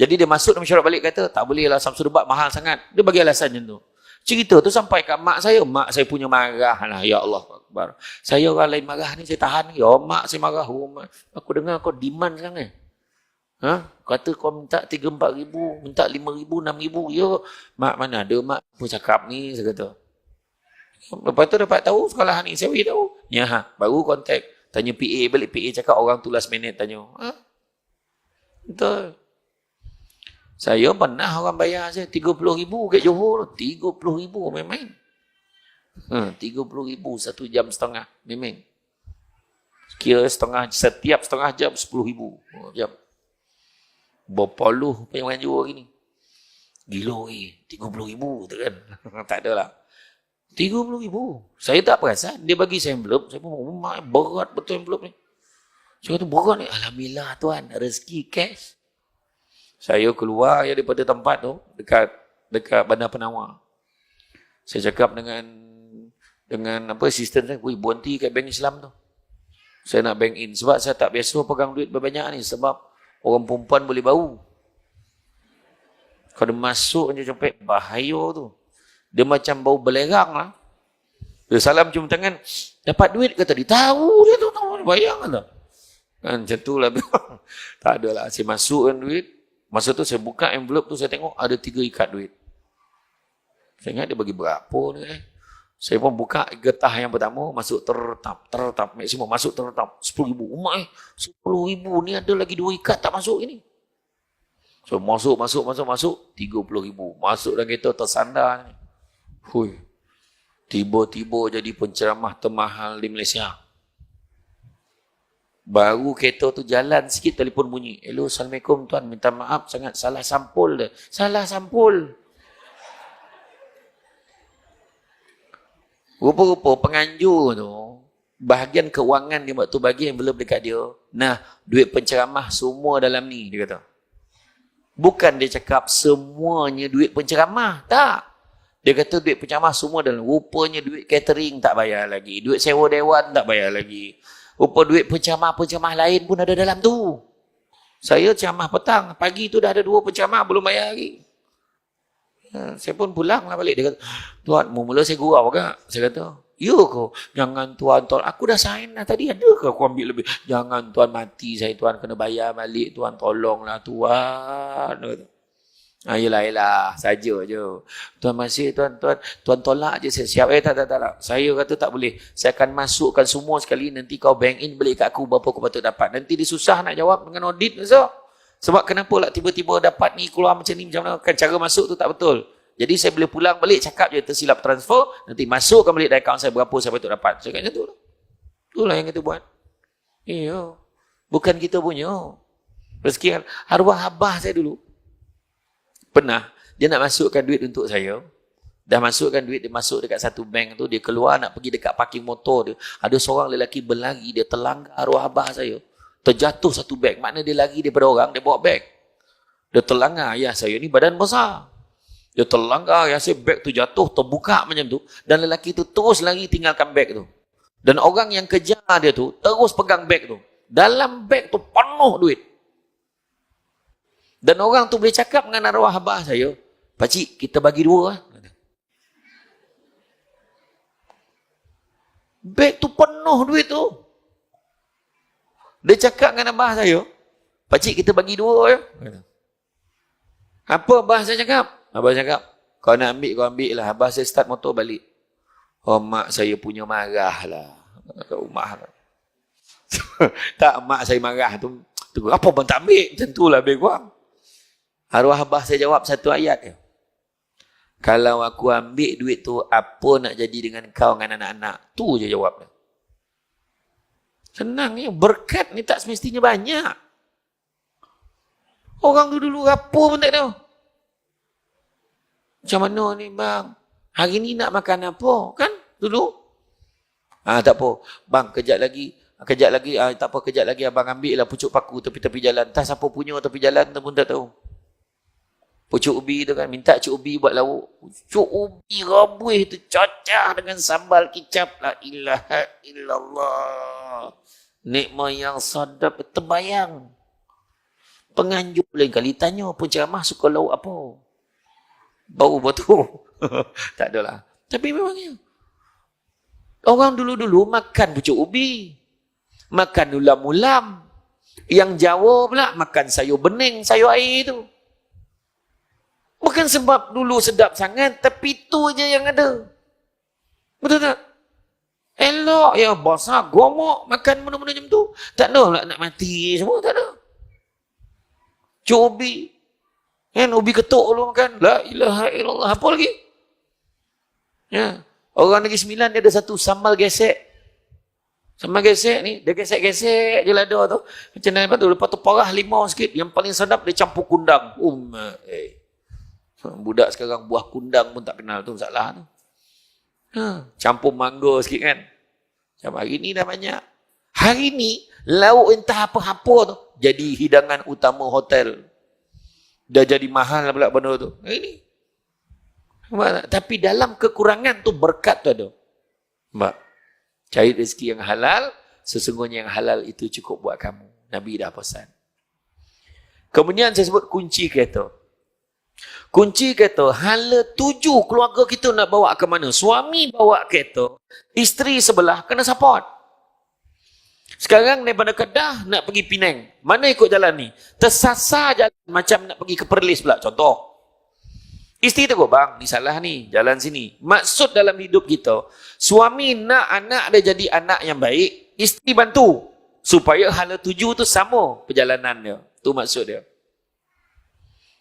Jadi dia masuk dan mesyuarat balik kata, tak boleh lah Samsul Debat mahal sangat. Dia bagi alasan macam tu. Cerita tu sampai kat mak saya. Mak saya punya marah lah. Ya Allah Akbar. Saya orang lain marah ni, saya tahan. Ya mak saya marah. Oh, mak. Aku dengar kau demand sangat. Kata kau minta 3-4 ribu. Minta 5 ribu, 6 ribu. Ya. Mak mana ada mak. Apa cakap ni? Saya kata. Lepas tu dapat tahu sekolah ni. Saya tahu. Ya, baru kontak. Tanya PA balik. PA cakap orang tu last minute tanya. Betul. Saya pernah orang bayar saya 30 ribu kat Johor. 30 ribu main-main. 30 ribu 1 jam setengah. Main-main. Kira setiap setengah jam 10 ribu. Jam. Berapa lu yang jual hari ni? Gila 30 ribu tu kan. Tak adalah. 30 ribu. Saya tak perasan. Dia bagi saya envelope. Saya pun berat betul envelope ni. Saya kata berat ni. Alhamdulillah tuan. Rezeki cash. Saya keluar daripada tempat tu. Dekat Bandar Penawar. Saya cakap dengan assistant saya. Berhenti kat bank Islam tu. Saya nak bank in. Sebab saya tak biasa pegang duit berbanyak ni. Sebab orang perempuan boleh bau. Kalau masuk je sampai bahaya tu. Dia macam bau belerang lah. Dia salam cium tangan. Dapat duit ke tadi? Tahu dia tu. Bayang kan tak? Kan macam tu lah. Tak adalah. Saya masukkan duit. Masa tu saya buka envelope tu. Saya tengok ada 3 ikat duit. Saya ingat dia bagi berapa ni. Saya pun buka getah yang pertama. Masuk tertap. Maksimum masuk tertap. 10 ribu. Umat 10 ribu ni ada lagi 2 ikat tak masuk ini. So masuk. 30 ribu. Masuk dalam kereta tersandar ni. Hui, tiba-tiba jadi penceramah termahal di Malaysia. Baru kereta tu jalan sikit, telefon bunyi. Hello, Assalamualaikum tuan, minta maaf sangat salah sampul dah. Salah sampul. Rupa-rupa penganjur tu, bahagian kewangan dia waktu bagi envelope dekat dia. Nah, duit penceramah semua dalam ni, dia kata. Bukan dia cakap semuanya duit penceramah, tak. Dia kata duit penceramah semua dalam. Rupanya duit catering tak bayar lagi. Duit sewa dewan tak bayar lagi. Rupa duit penceramah lain pun ada dalam tu. Saya ceramah petang. Pagi tu dah ada 2 penceramah belum bayar lagi. Saya pun pulang lah balik. Dia kata, tuan, mula saya gurau kak. Saya kata, ya kau? Jangan tuan. Aku dah sign lah tadi. Ada ke aku ambil lebih? Jangan tuan, mati saya tuan. Kena bayar balik tuan. Tolonglah tuan. Dia kata. Yelah, saja je. Tuan masih, tuan tolak je saya siap. Tak. Saya kata tak boleh. Saya akan masukkan semua sekali. Nanti kau bank in balik kat aku berapa aku patut dapat. Nanti dia susah nak jawab dengan audit. Sebab kenapa lah tiba-tiba dapat ni keluar macam ni. Macam mana? Kan cara masuk tu tak betul. Jadi saya boleh pulang balik cakap je tersilap transfer. Nanti masukkan balik dari akaun saya berapa saya patut dapat. Saya kata macam tu lah. Itulah yang kita buat. Bukan kita punya. Rezeki arwah abah saya dulu. Pernah, dia nak masukkan duit untuk saya. Dah masukkan duit, dia masuk dekat satu bank tu. Dia keluar nak pergi dekat parking motor dia. Ada seorang lelaki berlari, dia terlanggar arwah abah saya. Terjatuh satu beg. Makna dia lari daripada orang, dia bawa beg. Dia terlanggar, ayah saya ni badan besar. Dia terlanggar, ayah saya beg tu jatuh, terbuka macam tu. Dan lelaki tu terus lari tinggalkan beg tu. Dan orang yang kejar dia tu, terus pegang beg tu. Dalam beg tu penuh duit. Dan orang tu boleh cakap dengan arwah abah saya, pakcik, kita bagi 2 lah. Beg tu penuh duit tu. Dia cakap dengan abah saya, pakcik, kita bagi 2 ya. Apa abah saya cakap? Abah cakap, kau nak ambil, kau ambil lah. Abah saya start motor balik. Oh, mak saya punya marah lah. Kat rumah lah. Tak, mak saya marah tu. Apa pun tak ambil? Macam tu lah lebih kurang. Arwah abah saya jawab satu ayat je. Kalau aku ambil duit tu, apa nak jadi dengan kau dengan anak-anak? Tu je jawabnya. Senang ya. Berkat ni tak semestinya banyak. Orang tu dulu apa pun tak tahu. Macam mana ni bang? Hari ni nak makan apa? Kan? Dulu. Tak apa. Bang, kejap lagi. Tak apa, kejap lagi abang ambil lah pucuk paku tepi-tepi jalan. Tak siapa punya tepi jalan tu pun tak tahu. Pucuk ubi tu kan, minta cuk ubi buat lauk. Pucuk ubi rabuih tu cocah dengan sambal kicap. La ilaha illallah. Nikmat yang sadap terbayang. Penganjur lain kali tanya penceramah suka lauk apa. Bau batu. Tak adalah. Tapi memangnya. Orang dulu-dulu makan pucuk ubi. Makan ulam-ulam. Yang Jawa pula makan sayur bening, sayur air tu. Bukan sebab dulu sedap sangat, tapi tu je yang ada. Betul tak? Elok ya basah, gomok, makan benda-benda macam tu. Tak ada pula nak mati semua, tak ada. Cuk ubi. Kan, ubi ketuk dulu makan. La ilaha illallah. Apa lagi? Ya. Orang Negeri Sembilan dia ada satu sambal gesek. Sambal gesek ni, dia gesek-gesek je lada tu. Macam mana tu, lepas tu parah limau sikit. Yang paling sedap dia campur kundang. Budak sekarang buah kundang pun tak kenal tu, salah tu. Campur mangga sikit kan. Macam hari ni dah banyak. Hari ni, lauk entah apa-apa tu, jadi hidangan utama hotel. Dah jadi mahal pula benda tu. Hari ni. Tapi dalam kekurangan tu berkat tu ada. Cari rezeki yang halal, sesungguhnya yang halal itu cukup buat kamu. Nabi dah pesan. Kemudian saya sebut kunci kereta. Kunci kereta, hala 7 keluarga kita nak bawa ke mana? Suami bawa kereta, isteri sebelah kena support. Sekarang daripada Kedah nak pergi Penang. Mana ikut jalan ni? Tersasar jalan macam nak pergi ke Perlis pula. Contoh. Isteri tegur, bang, ni salah ni, jalan sini. Maksud dalam hidup kita, suami nak anak dia jadi anak yang baik, isteri bantu. Supaya hala 7 tu sama perjalanan dia. Tu maksud dia.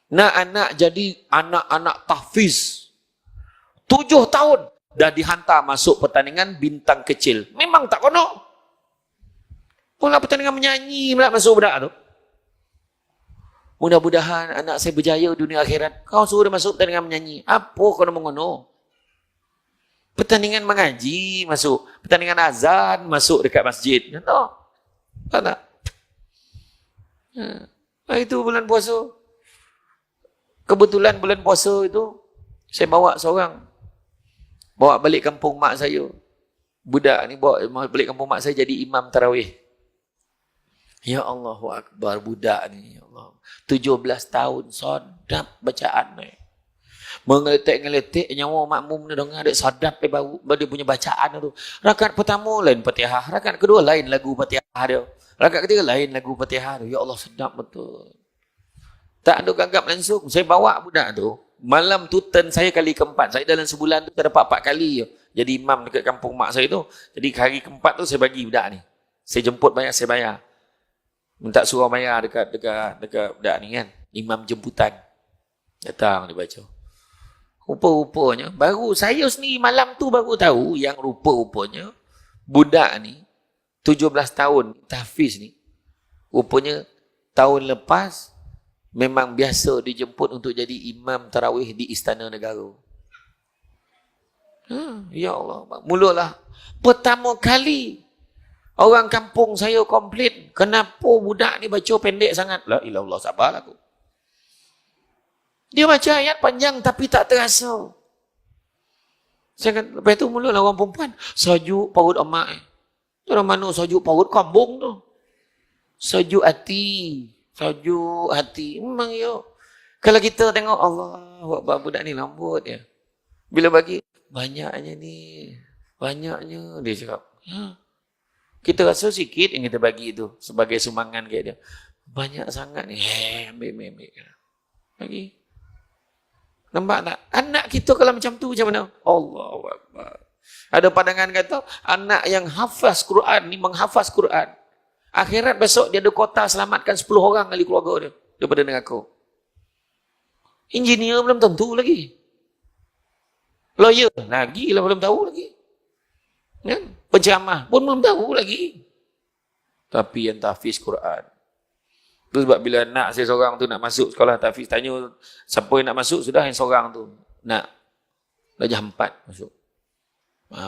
Nak anak jadi anak-anak tahfiz. 7 tahun dah dihantar masuk pertandingan bintang kecil. Memang tak kono. Pula pertandingan menyanyi pula masuk budak tu. Mudah-mudahan anak saya berjaya dunia akhirat. Kau suruh dia masuk pertandingan menyanyi. Apa kono mengono? Pertandingan mengaji masuk. Pertandingan azan masuk dekat masjid. Contoh. Tak? Itu bulan puasa. Kebetulan bulan puasa itu, saya bawa seorang. Bawa balik kampung mak saya. Budak ni bawa balik kampung mak saya jadi imam tarawih. Ya Allahu Akbar, budak ni. Ya Allah. 17 tahun, sedap bacaan ni. Mengeletek-ngeletek nyawa makmum ni dengar dia sedap baru dia punya bacaan tu. Rakaat pertama lain Fatihah, rakaat kedua lain lagu Fatihah dia. Rakaat ketiga lain lagu Fatihah dia. Ya Allah, sedap betul. Tak ada gagap langsung. Saya bawa budak tu. Malam tu turn saya kali keempat. Saya dalam sebulan tu saya dapat 4 kali je. Jadi imam dekat kampung mak saya tu. Jadi hari keempat tu saya bagi budak ni. Saya jemput banyak, saya bayar. Minta suruh bayar dekat budak ni kan. Imam jemputan. Datang dia baca. Rupa-rupanya. Baru saya sendiri malam tu baru tahu yang rupa-rupanya budak ni 17 tahun tahfiz ni. Rupanya tahun lepas memang biasa dijemput untuk jadi imam tarawih di Istana Negara. Ya Allah. Mulalah. Pertama kali orang kampung saya komplain. Kenapa budak ni baca pendek sangat? La ilallah, sabarlah aku. Dia baca ayat panjang tapi tak terasa. Saya kata, lepas tu mulalah orang perempuan. Sajuk paut emak. Tu orang mana sajuk paut kambung tu. Sajuk hati. Sajuk hati. Memang ya. Kalau kita tengok Allah, budak ni lambut ya. Bila bagi, banyaknya ni. Banyaknya. Dia cakap. Kita rasa sikit yang kita bagi itu. Sebagai sumbangan kat dia. Banyak sangat ni. Ambil. Bagi. Nampak tak? Anak kita kalau macam tu macam mana? Allahu Akbar. Ada pandangan kata, anak yang hafaz Quran ni menghafaz Quran. Akhirat besok dia ada kota selamatkan 10 orang kali keluarga dia daripada neraka. Engineer belum tentu lagi. Lawyer lagi lah belum tahu lagi. Kan? Penceramah pun belum tahu lagi. Tapi yang tahfiz Quran. Tu sebab bila nak saya seorang tu nak masuk sekolah tahfiz, tanya siapa yang nak masuk, sudah yang seorang tu nak darjah 4 masuk.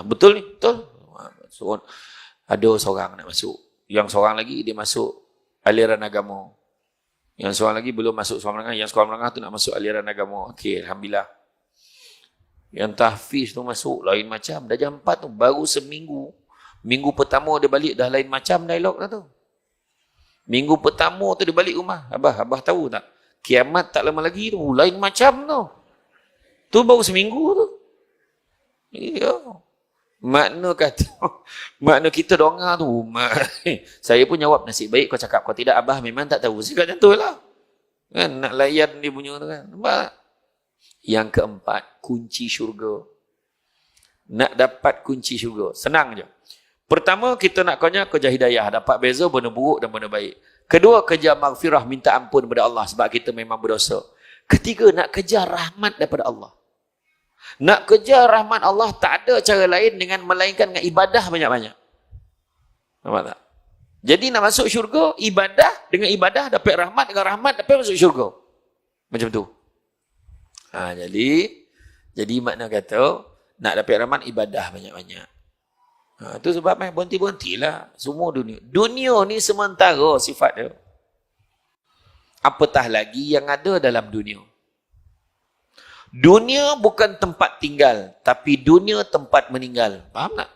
Betul ni? Betul. So, ada seorang nak masuk. Yang seorang lagi dia masuk aliran agama. Yang seorang lagi belum masuk sekolah menengah. Yang sekolah menengah tu nak masuk aliran agama. Okey, alhamdulillah. Yang tahfiz tu masuk lain macam. Darjah 4 tu baru seminggu. Minggu pertama dia balik dah lain macam dialog dah tu. Minggu pertama tu dia balik rumah. Abah tahu tak? Kiamat tak lama lagi tu. Lain macam tu. Tu baru seminggu tu. Ya. Makna kita donga tu. Saya pun jawab nasib baik kau cakap. Kau tidak abah memang tak tahu. Saya kata tu lah. Kan? Nak layan dia punya tu kan. Nampak? Yang keempat, kunci syurga. Nak dapat kunci syurga. Senang je. Pertama, kita nak kerja hidayah. Dapat beza benda buruk dan benda baik. Kedua, kerja maghfirah, minta ampun kepada Allah sebab kita memang berdosa. Ketiga, nak kerja rahmat daripada Allah. Nak kerja rahmat Allah tak ada cara lain dengan melainkan dengan ibadah banyak-banyak. Nampak tak? Jadi nak masuk syurga, ibadah dengan ibadah dapat rahmat, dengan rahmat dapat masuk syurga. Macam tu. Jadi makna kata, nak dapat rahmat, ibadah banyak-banyak. Itu sebab berhenti-berhentilah semua dunia. Dunia ni sementara sifat dia. Apatah lagi yang ada dalam dunia. Dunia bukan tempat tinggal, tapi dunia tempat meninggal. Faham tak?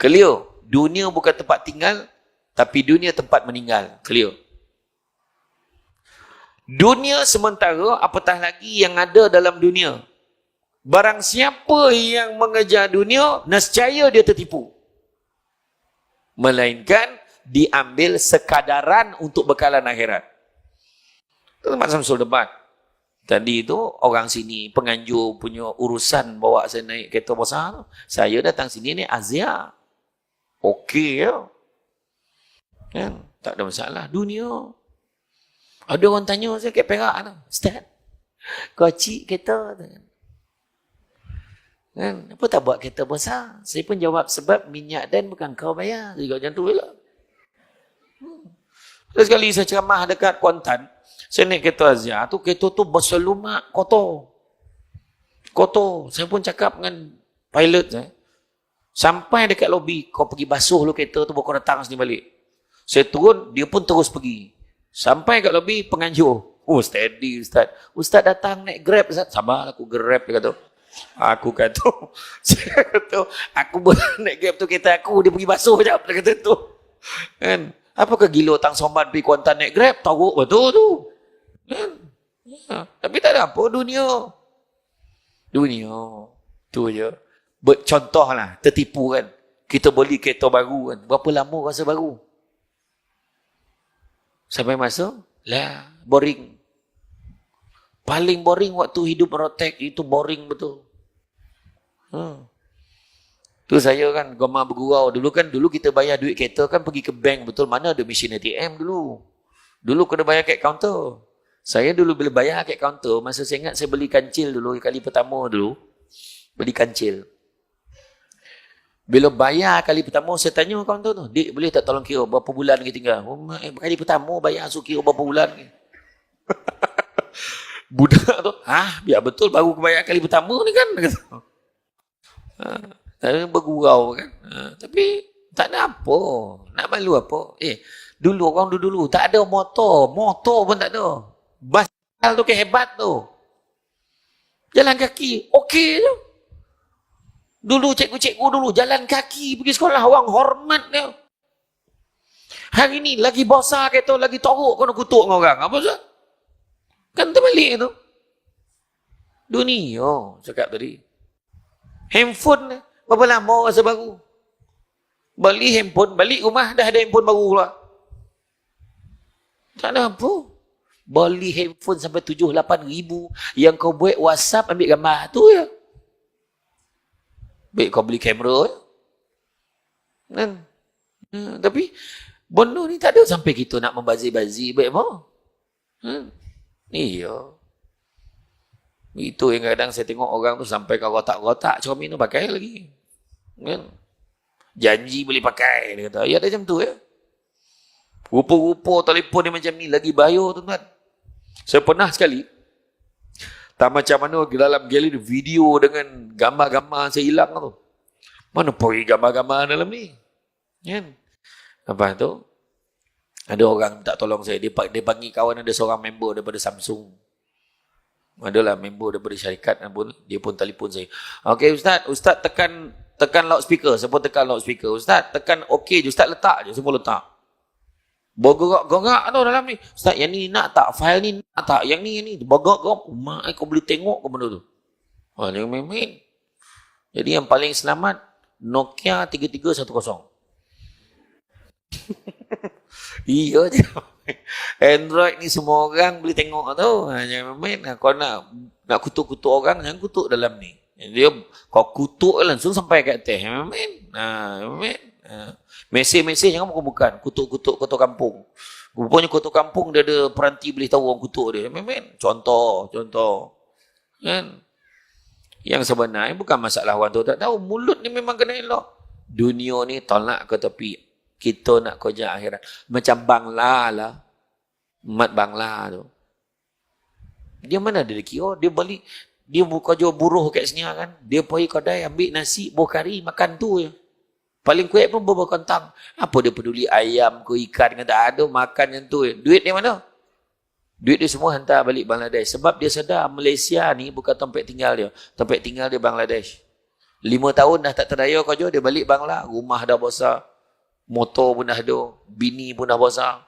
Clear. Dunia bukan tempat tinggal, tapi dunia tempat meninggal. Clear. Dunia sementara, apatah lagi yang ada dalam dunia. Barang siapa yang mengejar dunia, nescaya dia tertipu. Melainkan diambil sekadaran untuk bekalan akhirat. Itu tempat Samsul debat. Tadi tu orang sini, penganjur punya urusan bawa saya naik kereta besar tu. Saya datang sini ni Azia. Okey ya. Kan? Tak ada masalah. Dunia. Ada orang tanya saya kat Perak tu. Ustaz, kau cik kereta tu. Kan? Apa tak buat kereta besar? Saya pun jawab sebab minyak dan bukan kau bayar. Jadi macam tu lah. Sekali saya ceramah dekat Kuantan, saya naik kereta Azia tu, kereta tu berselumak kotor. Kotor. Saya pun cakap dengan pilot saya, sampai dekat lobi, kau pergi basuh lu kereta tu, baru kau datang sini balik. Saya turun, dia pun terus pergi. Sampai kat lobi, penganjur. Oh, steady Ustaz. Ustaz datang naik Grab Ustaz. Sabarlah aku Grab, dia kata. Aku kata, saya kata, aku naik Grab tu kereta aku, dia pergi basuh sekejap, dia kata tu. Kan? Apakah gila Tang Somban pergi Kuantan naik Grab? Tahu betul tu. Kan? Ya. Tapi tak ada apa, dunia. Dunia. Tu je. Contohlah, tertipu kan. Kita beli kereta baru kan. Berapa lama rasa baru? Sampai masa? Lah, boring. Paling boring waktu hidup merotek, itu boring betul. Tu saya kan gemar bergurau. Dulu kita bayar duit kereta kan pergi ke bank betul. Mana ada mesin ATM dulu. Dulu kena bayar kat kaunter. Saya dulu bila bayar kat kaunter, masa saya ingat saya beli kancil dulu, kali pertama dulu. Beli kancil. Bila bayar kali pertama, saya tanya kaunter tu, Dik boleh tak tolong kira berapa bulan lagi tinggal? Oh, kali pertama bayar suruh kira berapa bulan lagi. Budak tu, biar betul baru bayar kali pertama ni kan. Saya bergurau kan. Tapi tak ada apa. Nak malu apa? Dulu orang dulu tak ada motor. Motor pun tak ada. Basikal tu kehebat tu. Jalan kaki, okey je. Dulu cikgu-cikgu dulu jalan kaki pergi sekolah, orang hormat dia. Hari ni lagi besar kereta, lagi teruk kena kutuk dengan orang. Apa sebab? Kan terbalik tu. Dunia, cakap tadi. Handphone, berapa lama rasa baru? Beli handphone, balik rumah dah ada handphone baru pula. Tak ada apa. Beli handphone sampai 7-8 ribu. Yang kau buat WhatsApp, ambil gambar tu ya. Baik kau beli kamera ya. Kan? Tapi, benda ni tak ada sampai kita nak membazir-bazir. Baik apa? Iya. Itu yang kadang saya tengok orang tu sampai ke kotak-kotak cermin tu pakai lagi. Kan? Janji boleh pakai. Dia kata, ya ada macam tu ya. Rupa-rupa telefon dia macam ni lagi bahaya tuan-tuan. Saya pernah sekali, tak macam mana dalam galeri video dengan gambar-gambar saya hilang tu. Mana pergi gambar-gambar dalam ni? Kan? Lepas tu, ada orang tak tolong saya. Dia panggil kawan ada seorang member daripada Samsung. Adalah member daripada syarikat pun. Dia pun telefon saya. Okey Ustaz tekan loudspeaker. Saya pun tekan loudspeaker. Ustaz tekan okey je. Ustaz letak je. Semua letak. Bergerak-gerak tu dalam ni. Ustaz yang ni nak tak? File ni nak tak? Yang ni. Bergerak-gerak. Mak kau boleh tengok ke benda tu? Jangan main-main. Jadi yang paling selamat Nokia 3310. Iya je. Android ni semua orang boleh tengok tu. Jangan main. Kau nak kutuk-kutuk orang, jangan kutuk dalam ni. Dia kau kutuk langsung sampai kat atas. Jangan main. Mesej-mesej jangan bukan. Kutuk-kutuk kotor kampung. Rupanya kotor kampung dia ada peranti boleh tahu orang kutuk dia. Jangan main. Contoh. Kan? Yang sebenarnya bukan masalah orang tu tak tahu. Mulut ni memang kena elok. Dunia ni tolak ke tepi. Kita nak kerja akhirat. Macam Bangla lah. Mat Bangla tu. Dia mana ada kira? Dia balik. Dia kerja buruh kat sini kan. Dia pergi kedai ambil nasi, buah kari, makan tu je. Paling kuat pun buah kentang. Apa dia peduli ayam ke ikan ke tak ada. Makan yang tu je. Duit dia mana? Duit dia semua hantar balik Bangladesh. Sebab dia sedar Malaysia ni bukan tempat tinggal dia. Tempat tinggal dia Bangladesh. 5 tahun dah tak terdaya kerja, dia balik Bangla. Rumah dah besar. Motor pun dah ada. Bini pun dah besar.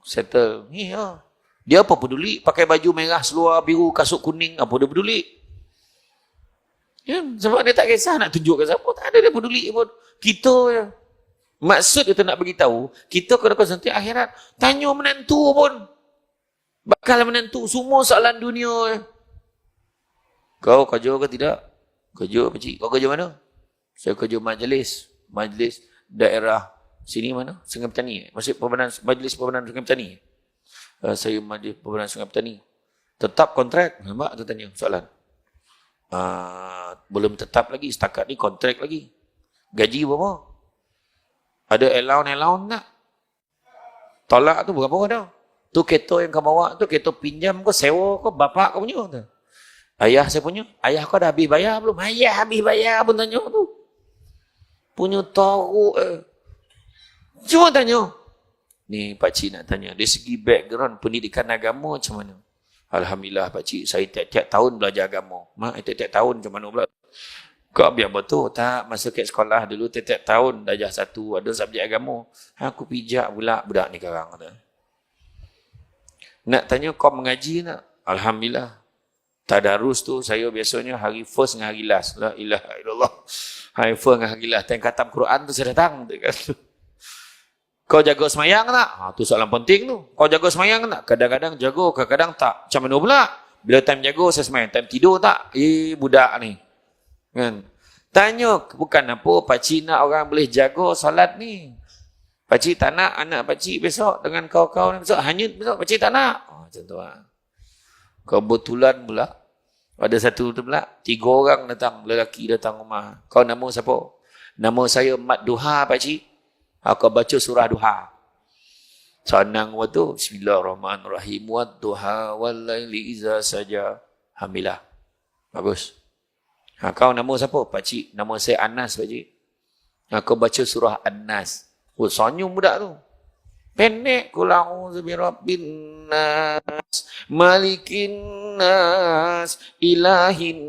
Settle. Ni ya. Dia apa peduli? Pakai baju merah, seluar biru, kasut kuning. Apa dia peduli? Ya, sebab dia tak kisah nak tunjuk ke siapa. Tak ada dia peduli pun. Kita je. Maksud kita nak beritahu, kita kena konsentrasi akhirat. Tanya menantu pun. Bakal menantu. Semua soalan dunia. Kau kerja ke tidak? Kerja pakcik. Kau kerja mana? Saya kerja majlis. Majlis daerah sini mana? Sungai Petani. Majlis Perbendaharaan Sungai Petani. Saya majlis Perbendaharaan Sungai Petani. Tetap kontrak. Nampak tu tanya soalan. Belum tetap lagi. Setakat ni kontrak lagi. Gaji berapa? Ada allowance tak? Tolak tu berapa dah? Tu kereta yang kau bawa tu, kereta pinjam kau, sewa kau, bapak kau punya tu. Ayah saya punya. Ayah kau dah habis bayar belum? Ayah habis bayar pun tanya tu. Punya teruk Cuma tanya. Ni pakcik nak tanya. Dari segi background pendidikan agama macam mana? Alhamdulillah pakcik, saya tiap-tiap tahun belajar agama. Mak, tiap-tiap tahun macam mana pula? Kau biar betul tak? Masa kat sekolah dulu tiap-tiap tahun darjah 1 ada subjek agama. Aku pijak pula budak ni sekarang. Nak tanya kau mengaji tak? Alhamdulillah. Tadarus tu saya biasanya hari first dengan hari last. La ilaha illallah. Hari first dengan hari last. Time khatam Quran tu saya datang. Kau jaga semayang tak? Tu soalan penting tu. Kau jaga semayang tak? Kadang-kadang jaga, kadang-kadang tak. Macam mana pula? Bila time jaga saya semayang. Time tidur tak? Budak ni. Kan? Tanya, bukan apa, pakcik nak orang boleh jaga solat ni. Pakcik tak nak anak pakcik besok dengan kau-kau ni besok hanyut besok, pakcik tak nak. Macam tu lah. Kebetulan pula, pada satu tu pula, 3 orang datang, lelaki datang rumah. Kau nama siapa? Nama saya Mat Duha pakcik. Kau baca surah Duha. Senang waktu, Bismillahirrahmanirrahim. Wa duha wal laili iza saja. Alhamdulillah. Bagus. Kau nama siapa? Pakcik. Nama saya Anas, pakcik. Kau baca surah An-Nas. Senyum budak tu. Pendek. Qul a'udzu birabbin nas, malikin nas, ilahin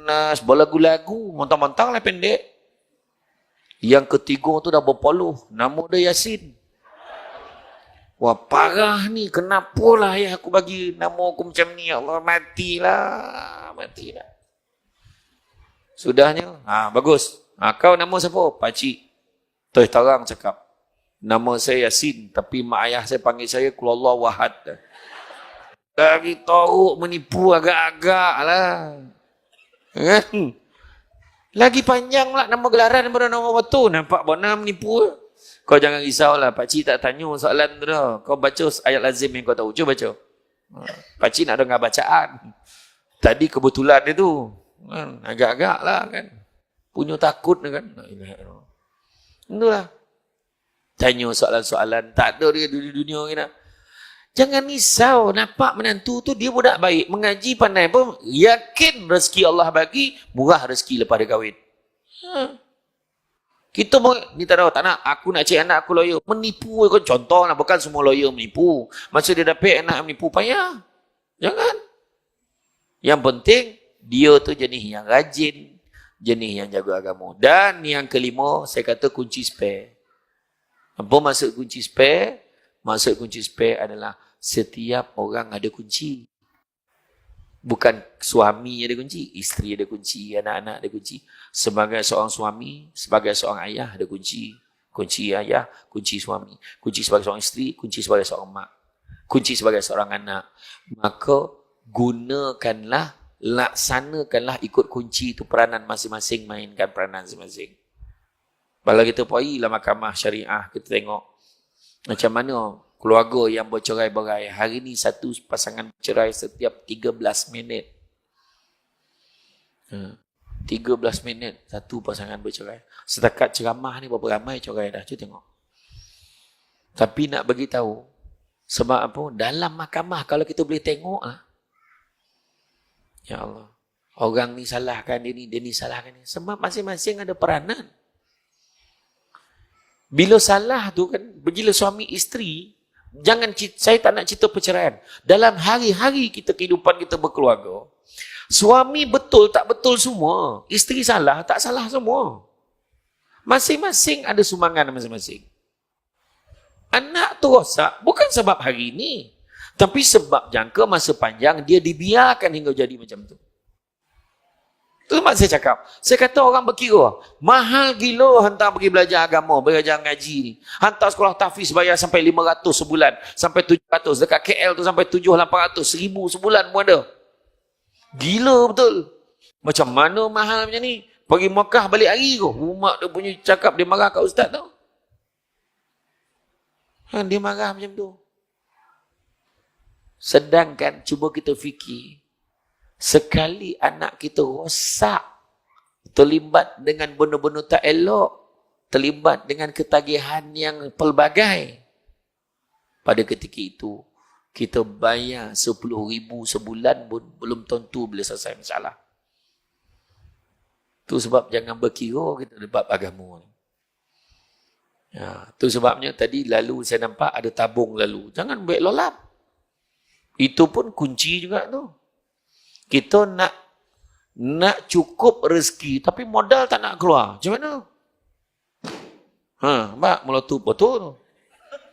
nas. Berlagu-lagu. Montang-montang lah pendek. Yang ketiga tu dah berpuluh. Nama dia Yasin. Wah, parah ni. Kenapa lah ya aku bagi nama aku macam ni? Ya Allah, matilah. Matilah. Sudahnya. Bagus. Kau nama siapa? Pakcik. Terus terang cakap. Nama saya Yasin. Tapi mak ayah saya panggil saya Kulullah Wahad. Lagi teruk menipu agak-agak lah. Kan? Lagi panjang lah nama gelaran daripada nama betul. Nampak bona menipu. Kau jangan risaulah. Pakcik tak tanya soalan tu dah. Kau baca ayat lazim yang kau tahu. Cuba baca. Pakcik nak dengar bacaan. Tadi kebetulan dia tu. Kan? Agak-agak lah kan. Punya takut kan. Itulah. Tanya soalan-soalan. Tak ada dia di dunia ni. Jangan risau. Nampak menantu tu dia budak baik. Mengaji pandai pun. Yakin rezeki Allah bagi. Murah rezeki lepas dia kahwin. Kita ni tak tahu. Tak nak. Aku nak cari anak aku lawyer. Menipu. Contoh lah. Bukan semua lawyer menipu. Masa dia dapat anak menipu. Payah. Jangan. Yang penting, dia tu jenis yang rajin, jenis yang jaga agama. Dan yang kelima, saya kata kunci spare. Apa maksud kunci spare? Maksud kunci spare adalah setiap orang ada kunci. Bukan suami ada kunci, isteri ada kunci, anak-anak ada kunci. Sebagai seorang suami, sebagai seorang ayah ada kunci. Kunci ayah, kunci suami. Kunci sebagai seorang isteri, kunci sebagai seorang mak. Kunci sebagai seorang anak. Maka gunakanlah, laksanakanlah ikut kunci itu peranan masing-masing, mainkan peranan masing-masing. Kalau kita pergilah mahkamah syariah, kita tengok macam mana keluarga yang bercerai-berai. Hari ni satu pasangan bercerai setiap 13 minit. 13 minit satu pasangan bercerai. Setakat ceramah ni berapa ramai cerai dah, cuba tengok. Tapi nak bagi tahu sebab apa? Dalam mahkamah kalau kita boleh tengok lah. Ya Allah. Orang ni salahkan dia ni salahkan dia. Sebab masing-masing ada peranan. Bila salah tu kan, bila suami isteri, saya tak nak cerita perceraian. Dalam hari-hari kita, kehidupan kita berkeluarga, suami betul tak betul semua. Isteri salah tak salah semua. Masing-masing ada sumbangan masing-masing. Anak tu rosak bukan sebab hari ini. Tapi sebab jangka masa panjang, dia dibiarkan hingga jadi macam tu. Itu sebab saya cakap. Saya kata orang berkira, mahal gila hantar pergi belajar agama, belajar ngaji ni. Hantar sekolah tahfiz bayar sampai 500 sebulan, sampai 700. Dekat KL tu sampai 700-800, 1000 sebulan pun ada. Gila betul. Macam mana mahal macam ni? Pergi Mekah balik hari tu. Umat dia punya cakap, dia marah kat ustaz tu. Dia marah macam tu. Sedangkan cuba kita fikir, sekali anak kita rosak, terlibat dengan benda-benda tak elok, terlibat dengan ketagihan yang pelbagai, pada ketika itu kita bayar 10,000 sebulan pun belum tentu boleh selesai masalah. Tu sebab jangan berkira kita dapat agama. Ya, tu sebabnya tadi lalu saya nampak ada tabung lalu. Jangan baik lolap. Itu pun kunci juga tu. Kita nak cukup rezeki, tapi modal tak nak keluar. Macam mana? Mbak, meletup betul tu.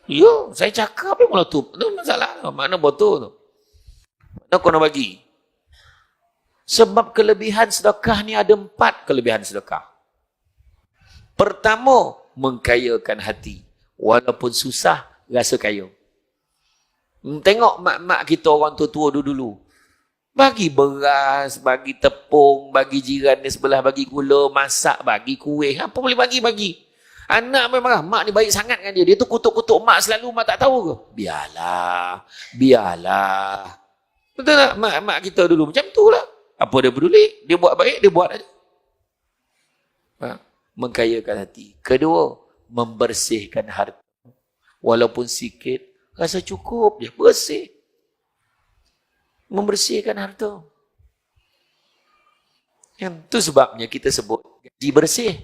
Ya, saya cakap meletup. Itu masalah tu. Mana betul tu? Mana kau nak bagi? Sebab kelebihan sedekah ni ada 4 kelebihan sedekah. Pertama, mengkayakan hati. Walaupun susah, rasa kaya. Tengok mak-mak kita orang tua-tua dulu. Bagi beras, bagi tepung, bagi jiran di sebelah, bagi gula, masak, bagi kuih. Apa boleh bagi-bagi? Anak memang marah. Mak ni baik sangat dengan dia. Dia tu kutuk-kutuk mak selalu, mak tak tahu ke? Biarlah. Betul tak? Mak kita dulu macam tu lah. Apa dia peduli? Dia buat baik, dia buat aja. Mengkayakan hati. Kedua, membersihkan harta. Walaupun sikit, rasa cukup je, bersih. Membersihkan harta. Yang tu sebabnya kita sebut gaji bersih.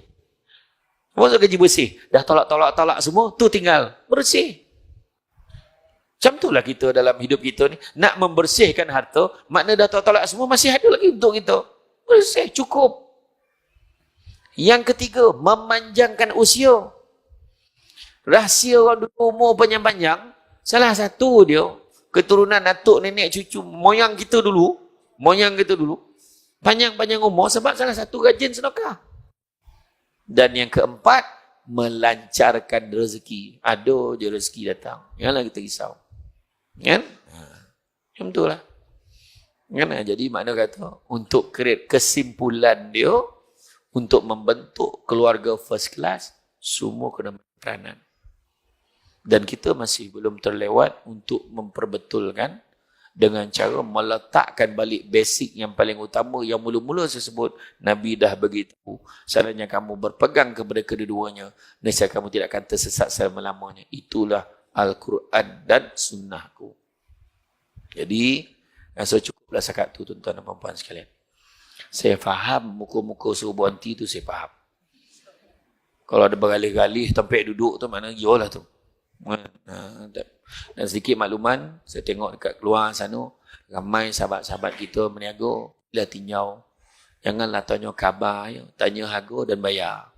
Maksud gaji bersih? Dah tolak semua, tu tinggal bersih. Macam itulah kita dalam hidup kita ni. Nak membersihkan harta, makna dah tolak semua, masih ada lagi untuk kita. Bersih, cukup. Yang ketiga, memanjangkan usia. Rahsia orang dulu umur panjang-panjang, salah satu dia, keturunan atuk, nenek, cucu, moyang kita dulu, panjang-panjang umur sebab salah satu rajin sedekah. Dan yang keempat, melancarkan rezeki. Ada je rezeki datang. Janganlah kita risau. Kan? Macam itulah. Kan? Jadi makna kata, untuk create kesimpulan dia, untuk membentuk keluarga first class, semua kena peranan. Dan kita masih belum terlewat untuk memperbetulkan dengan cara meletakkan balik basic yang paling utama yang mula-mula saya sebut. Nabi dah beritahu, seandainya kamu berpegang kepada kedua-duanya, nescaya kamu tidak akan tersesat selama-lamanya. Itulah Al-Quran dan Sunnahku. Jadi, rasa cukuplah sekat tu tuan-tuan dan puan-puan sekalian. Saya faham muka-muka suruh berhenti tu saya faham. Kalau ada bergalih-galih tempat duduk tu mana lah tu. Dan sedikit makluman, saya tengok dekat keluar sana, ramai sahabat-sahabat kita meniaga, bila tinjau, janganlah tanya khabar, tanya harga dan bayar.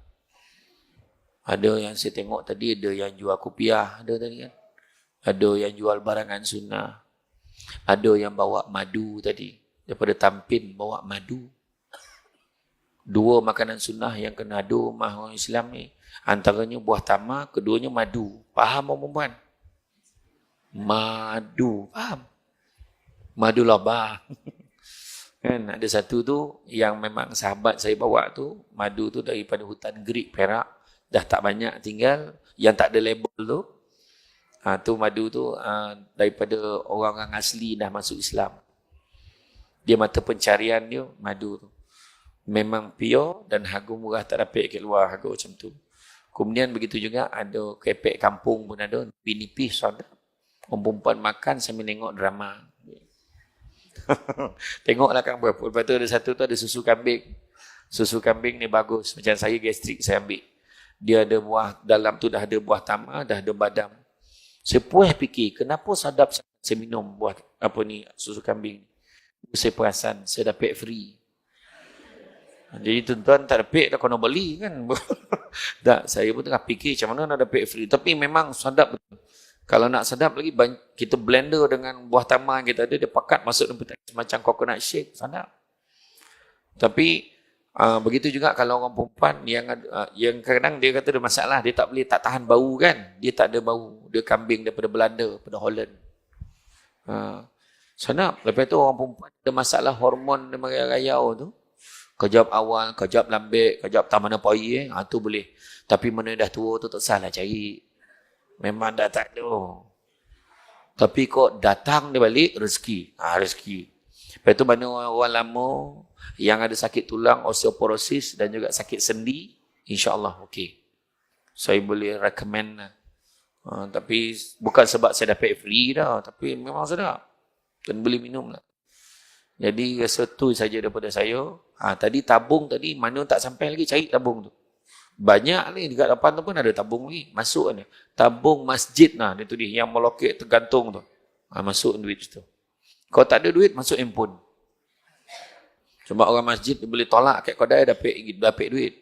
Ada yang saya tengok tadi, ada yang jual kopiah, ada tadi kan. Ada yang jual barangan sunnah. Ada yang bawa madu tadi. Daripada Tampin bawa madu. 2 makanan sunnah yang kena ada rumah orang Islam ni. Antaranya buah tamar, keduanya madu. Faham perempuan? Madu. Faham? Madu labah. Kan ada satu tu yang memang sahabat saya bawa tu, madu tu daripada hutan Gerik Perak. Dah tak banyak tinggal. Yang tak ada label tu. Tu madu tu daripada orang-orang asli dah masuk Islam. Dia mata pencarian dia, madu tu. Memang pure dan harga murah, tak dapat kat luar harga macam tu. Kemudian begitu juga ada kepek kampung pun ada, nipis ada. Orang perempuan makan sambil tengok drama. Tengoklah kan berapa. Lepas tu ada satu tu ada susu kambing. Susu kambing ni bagus. Macam saya gastrik saya ambil. Dia ada buah, dalam tu dah ada buah tamar, dah ada badam. Saya puas fikir, kenapa sadap saya minum buah apa ni susu kambing. Saya perasan, saya dapat free. Jadi tuan-tuan tak dapat dah kena beli kan. Tak, saya pun tengah fikir macam mana nak dapat free. Tapi memang sedap betul. Kalau nak sedap lagi, kita blender dengan buah tamar yang kita ada, dia pakat masuk dalam macam coconut shake, sedap. Tapi begitu juga kalau orang perempuan yang kadang dia kata ada masalah, dia tak boleh, tak tahan bau kan. Dia tak ada bau. Dia kambing daripada Belanda, daripada Holland. Sedap. Lepas tu orang perempuan ada masalah hormon dia merayau tu. Kejap awal, kejap lambik, kejap tak mana payah, tu boleh. Tapi mana dah tua tu tak salah cari. Memang dah tak ada. Tapi kok datang dia balik, rezeki. Rezeki. Lepas tu mana orang lama yang ada sakit tulang, osteoporosis dan juga sakit sendi, insya-Allah okey. Saya boleh recommend. Tapi bukan sebab saya dapat free dah, tapi memang sedap. Dan boleh minum lah. Jadi rasa tu saja daripada saya. Tadi tabung tadi, mana tak sampai lagi, cari tabung tu. Banyak ni, dekat depan tu pun ada tabung lagi. Masuk ni. Tabung masjid lah, dia tu dia, yang melokek tergantung tu. Masuk duit tu. Kalau tak ada duit, masuk handphone. Cuma orang masjid dia boleh tolak kat kedai, dapat duit.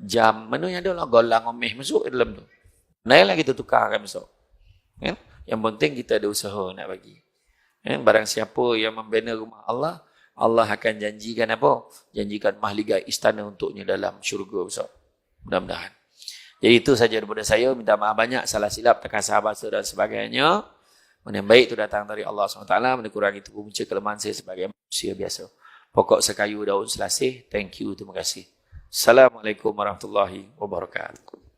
Jam, mana yang ada lah, golang omeh masuk dalam tu. Naiklah kita tukarkan besok. Kan? Yang penting kita ada usaha nak bagi. Barang siapa yang membina rumah Allah, Allah akan janjikan apa? Janjikan mahligai istana untuknya dalam syurga besok. Mudah-mudahan. Jadi itu saja daripada saya. Minta maaf banyak, salah silap, terkasar bahasa dan sebagainya. Mana yang baik itu datang dari Allah SWT. Mana kurang itu punca kelemahan saya sebagai manusia biasa. Pokok sekayu daun selasih. Thank you, terima kasih. Assalamualaikum warahmatullahi wabarakatuh.